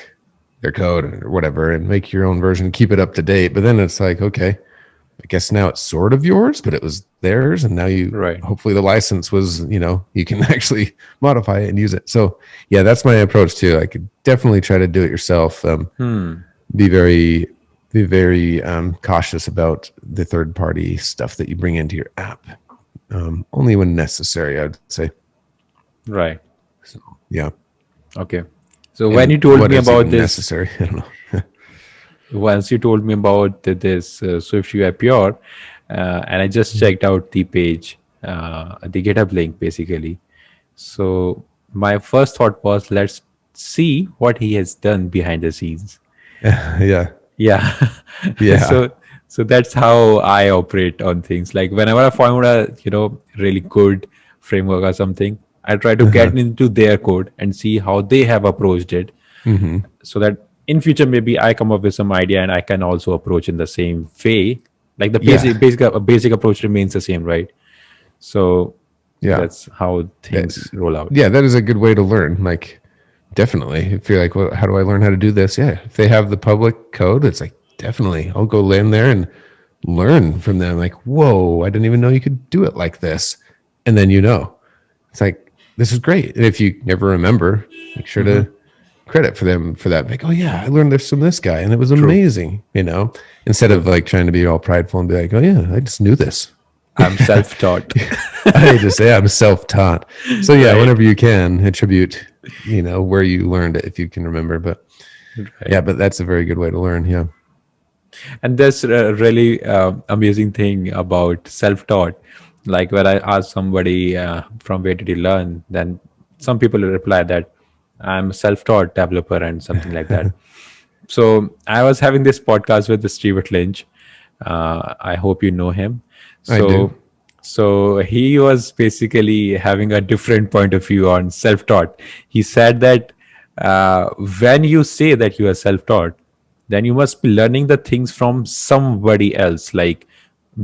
their code or whatever and make your own version, keep it up to date. But then it's like, okay, I guess now it's sort of yours, but it was theirs. And now Right. hopefully the license was, you can actually modify it and use it. So yeah, that's my approach too. I could definitely try to do it yourself. Be very cautious about the third party stuff that you bring into your app. Only when necessary, I'd say. Right. So, yeah. Okay. So when you told What me is about even this, necessary, I don't know. once you told me about this SwiftUI Pure, and I just checked out the page, the GitHub link basically. So my first thought was, let's see what he has done behind the scenes. Yeah. Yeah. Yeah. So that's how I operate on things. Like whenever I found a really good framework or something, I try to get into their code and see how they have approached it, so that in future maybe I come up with some idea and I can also approach in the same way. Like the basic approach remains the same, right? So Yeah. that's how things roll out. Yeah, that is a good way to learn. Like, definitely. If you're like, well, how do I learn how to do this? Yeah. If they have the public code, it's like, definitely. I'll go land there and learn from them. Like, whoa, I didn't even know you could do it like this. And then it's like, this is great. And if you never remember, make sure to credit for them for that. Like, oh yeah, I learned this from this guy and it was amazing, instead of like trying to be all prideful and be like, oh yeah, I just knew this. I'm self-taught. I just say I'm self-taught. So yeah, whenever you can attribute, where you learned it, if you can remember. But yeah, but that's a very good way to learn. Yeah. And that's a really amazing thing about self-taught. Like when I ask somebody from where did you learn, then some people reply that I'm a self-taught developer and something like that. So I was having this podcast with Stuart Lynch. I hope you know him. I do. So he was basically having a different point of view on self-taught. He said that when you say that you are self-taught, then you must be learning the things from somebody else. Like,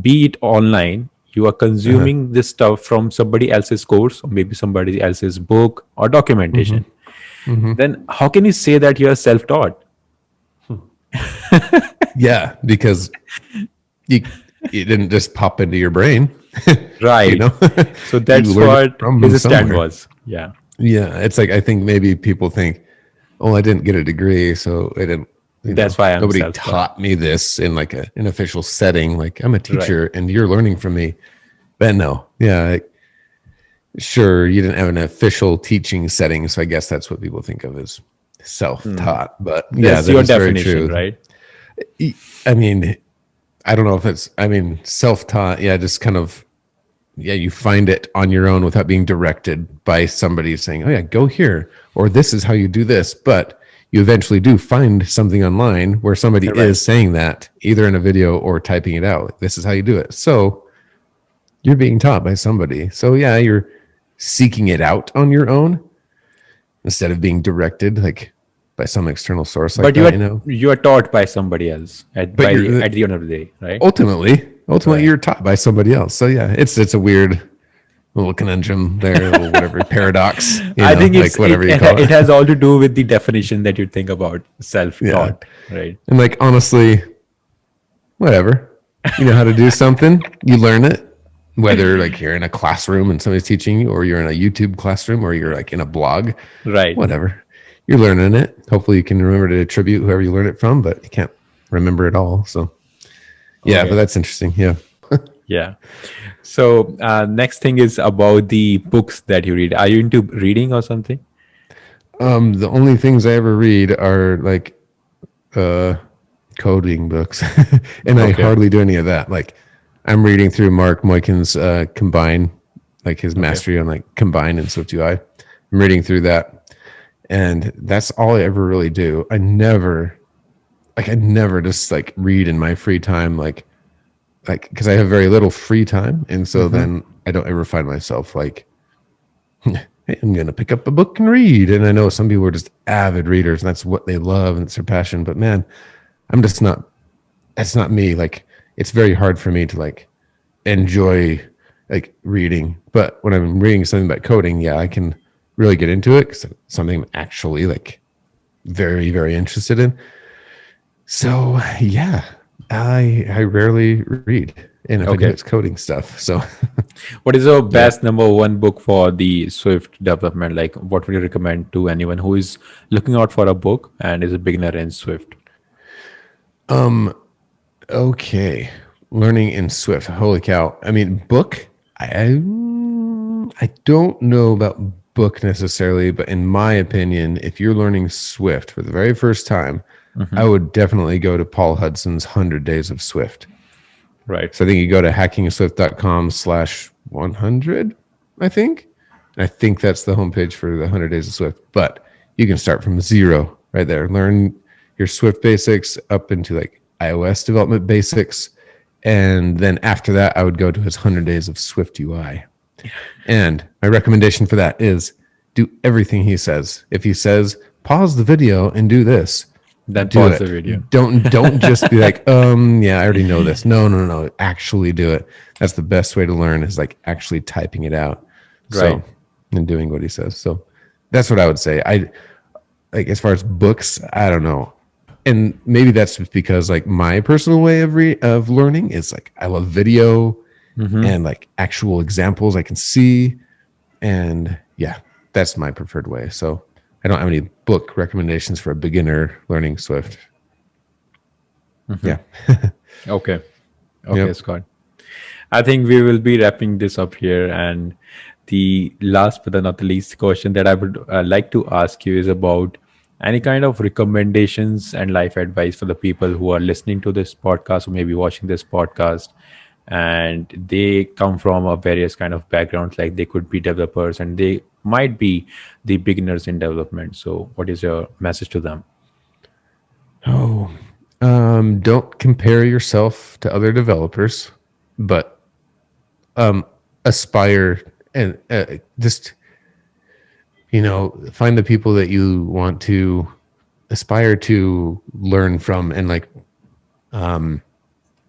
be it online, you are consuming this stuff from somebody else's course or maybe somebody else's book or documentation. Then how can you say that you are self-taught? Yeah, because you didn't just pop into your brain. Right. So that's You learned what it from his stand somewhere. was. Yeah. Yeah, it's like I think maybe people think, oh, I didn't get a degree, so I didn't. That's why I'm nobody self-taught. taught me this in like an official setting. Like I'm a teacher and you're learning from me. But no, yeah, sure, you didn't have an official teaching setting, so I guess that's what people think of as self-taught. But yeah, That's that your is very definition, true. right? I mean, I don't know if self-taught. Yeah, just kind of. Yeah, you find it on your own without being directed by somebody saying, oh yeah, go here, or this is how you do this. But you eventually do find something online where somebody is saying that either in a video or typing it out. This is how you do it. So you're being taught by somebody. So yeah, you're seeking it out on your own instead of being directed like by some external source like But that, you are taught by somebody else at the end of the day, right? Ultimately, you're taught by somebody else. So yeah, it's a weird little conundrum there, little whatever paradox. I think like whatever you call it has all to do with the definition that you think about self-taught, right? And like honestly, whatever. You know how to do something, you learn it. Whether like you're in a classroom and somebody's teaching you, or you're in a YouTube classroom, or you're like in a blog, Right. whatever. you're learning it. Hopefully you can remember to attribute whoever you learn it from, but you can't remember it all. So yeah, but Okay. that's interesting. Yeah. Yeah. So next thing is about the books that you read. Are you into reading or something? The only things I ever read are like uh coding books. And I Okay. hardly do any of that. Like I'm reading through Mark Moykin's Combine, like his Okay. mastery on like Combine and SwiftUI. I'm reading through that. And that's all I ever really do. I never just like read in my free time, like because I have very little free time. And so Mm-hmm. then I don't ever find myself like, hey, I'm going to pick up a book and read. And I know some people are just avid readers and that's what they love and it's their passion. But man, I'm just not, that's not me. Like, it's very hard for me to like enjoy like reading. But when I'm reading something about coding, yeah, I can really get into it because it's something I'm actually like very, very interested in. So yeah, I rarely read. And if I do, Okay. it's coding stuff. So What is your yeah. best number one book for the Swift development? Like, what would you recommend to anyone who is looking out for a book and is a beginner in Swift? Okay, learning in Swift. Holy cow! I mean, book. I don't know about book necessarily, but in my opinion, if you're learning Swift for the very first time, I Hmm. would definitely go to Paul Hudson's 100 Days of Swift. Right. So I think you go to hackingswift.com/100, I think. I think that's the homepage for the 100 Days of Swift. But you can start from zero right there. Learn your Swift basics up into like iOS development basics. And then after that, I would go to his 100 Days of Swift UI. And my recommendation for that is do everything he says. If he says, pause the video and do this, Then do pause the it. video. Don't just be like, yeah, I already know this. No. Actually do it. That's the best way to learn is like actually typing it out. So Right. and doing what he says. So that's what I would say. I like as far as books, I don't know. And maybe that's just because like my personal way of learning is like I love video Hmm. and like actual examples I can see. And yeah, that's my preferred way. So I don't have any book recommendations for a beginner learning Swift. Yeah. Okay. Okay, Yep. Scott. I think we will be wrapping this up here. And the last but not the least question that I would like to ask you is about any kind of recommendations and life advice for the people who are listening to this podcast or maybe watching this podcast, and they come from a various kind of backgrounds, like they could be developers and they might be the beginners in development. So what is your message to them? Oh, don't compare yourself to other developers, but aspire and just find the people that you want to aspire to learn from and like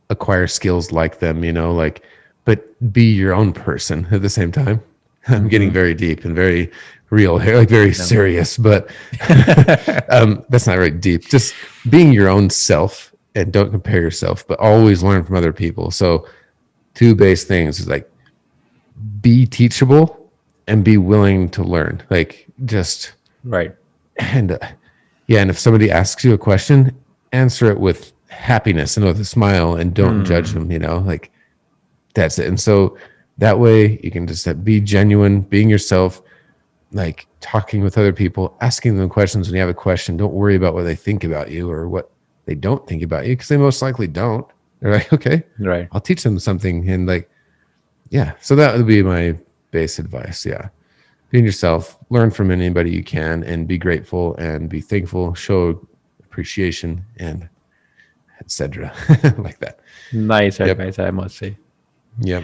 acquire skills like them. Like, but be your own person at the same time. I'm getting Hmm. very deep and very real here, like very Yeah. serious, but that's not very deep. Just being your own self and don't compare yourself, but always learn from other people. So two base things is like be teachable and be willing to learn. Like just Right. and yeah, and if somebody asks you a question, answer it with happiness and with a smile and don't judge Hmm. them, like that's it. And so that way you can just be genuine, being yourself, like talking with other people, asking them questions when you have a question. Don't worry about what they think about you or what they don't think about you because they most likely don't. They're like, okay, Right. I'll teach them something. And like, yeah. So that would be my base advice. Yeah. Being yourself, learn from anybody you can and be grateful and be thankful, show appreciation and etc. Like that. Nice Yep. advice, I must say. Yep.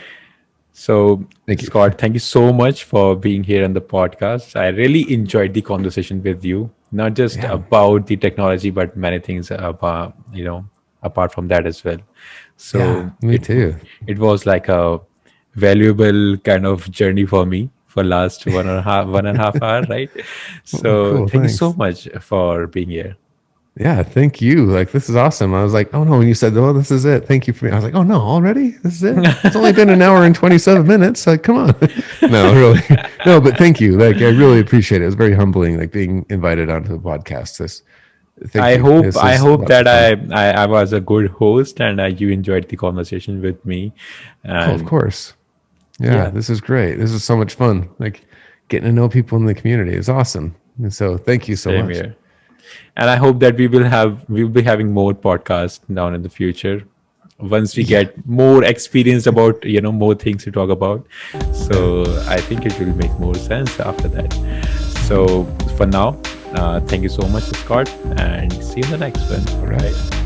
So, Thank you. Scott, thank you so much for being here on the podcast. I really enjoyed the conversation with you, not just Yeah. about the technology, but many things about, apart from that as well. Yeah. So Me too. it was like a valuable kind of journey for me for last 1.5 hour, right? Oh, So cool. thank you so Thanks. much for being here. Yeah, thank you. Like, this is awesome. I was like, oh no, when you said, oh, this is it. Thank you for me. I was like, oh no, already? This is it? It's only been an hour and 27 minutes. Like, come on. No, really. No, but thank you. Like, I really appreciate it. It was very humbling, like being invited onto the podcast. Thank I you. hope This I is hope lots of that fun. I was a good host and you enjoyed the conversation with me. Oh, of And course. Yeah, yeah, this is great. This is so much fun. Like getting to know people in the community is awesome. And so thank you so same much. here. And I hope that we'll be having more podcasts down in the future once we Yeah. get more experience about more things to talk about. Yeah. So I think it will make more sense after that. Mhm. So for now, thank you so much, Scott, and see you in the next one. All right.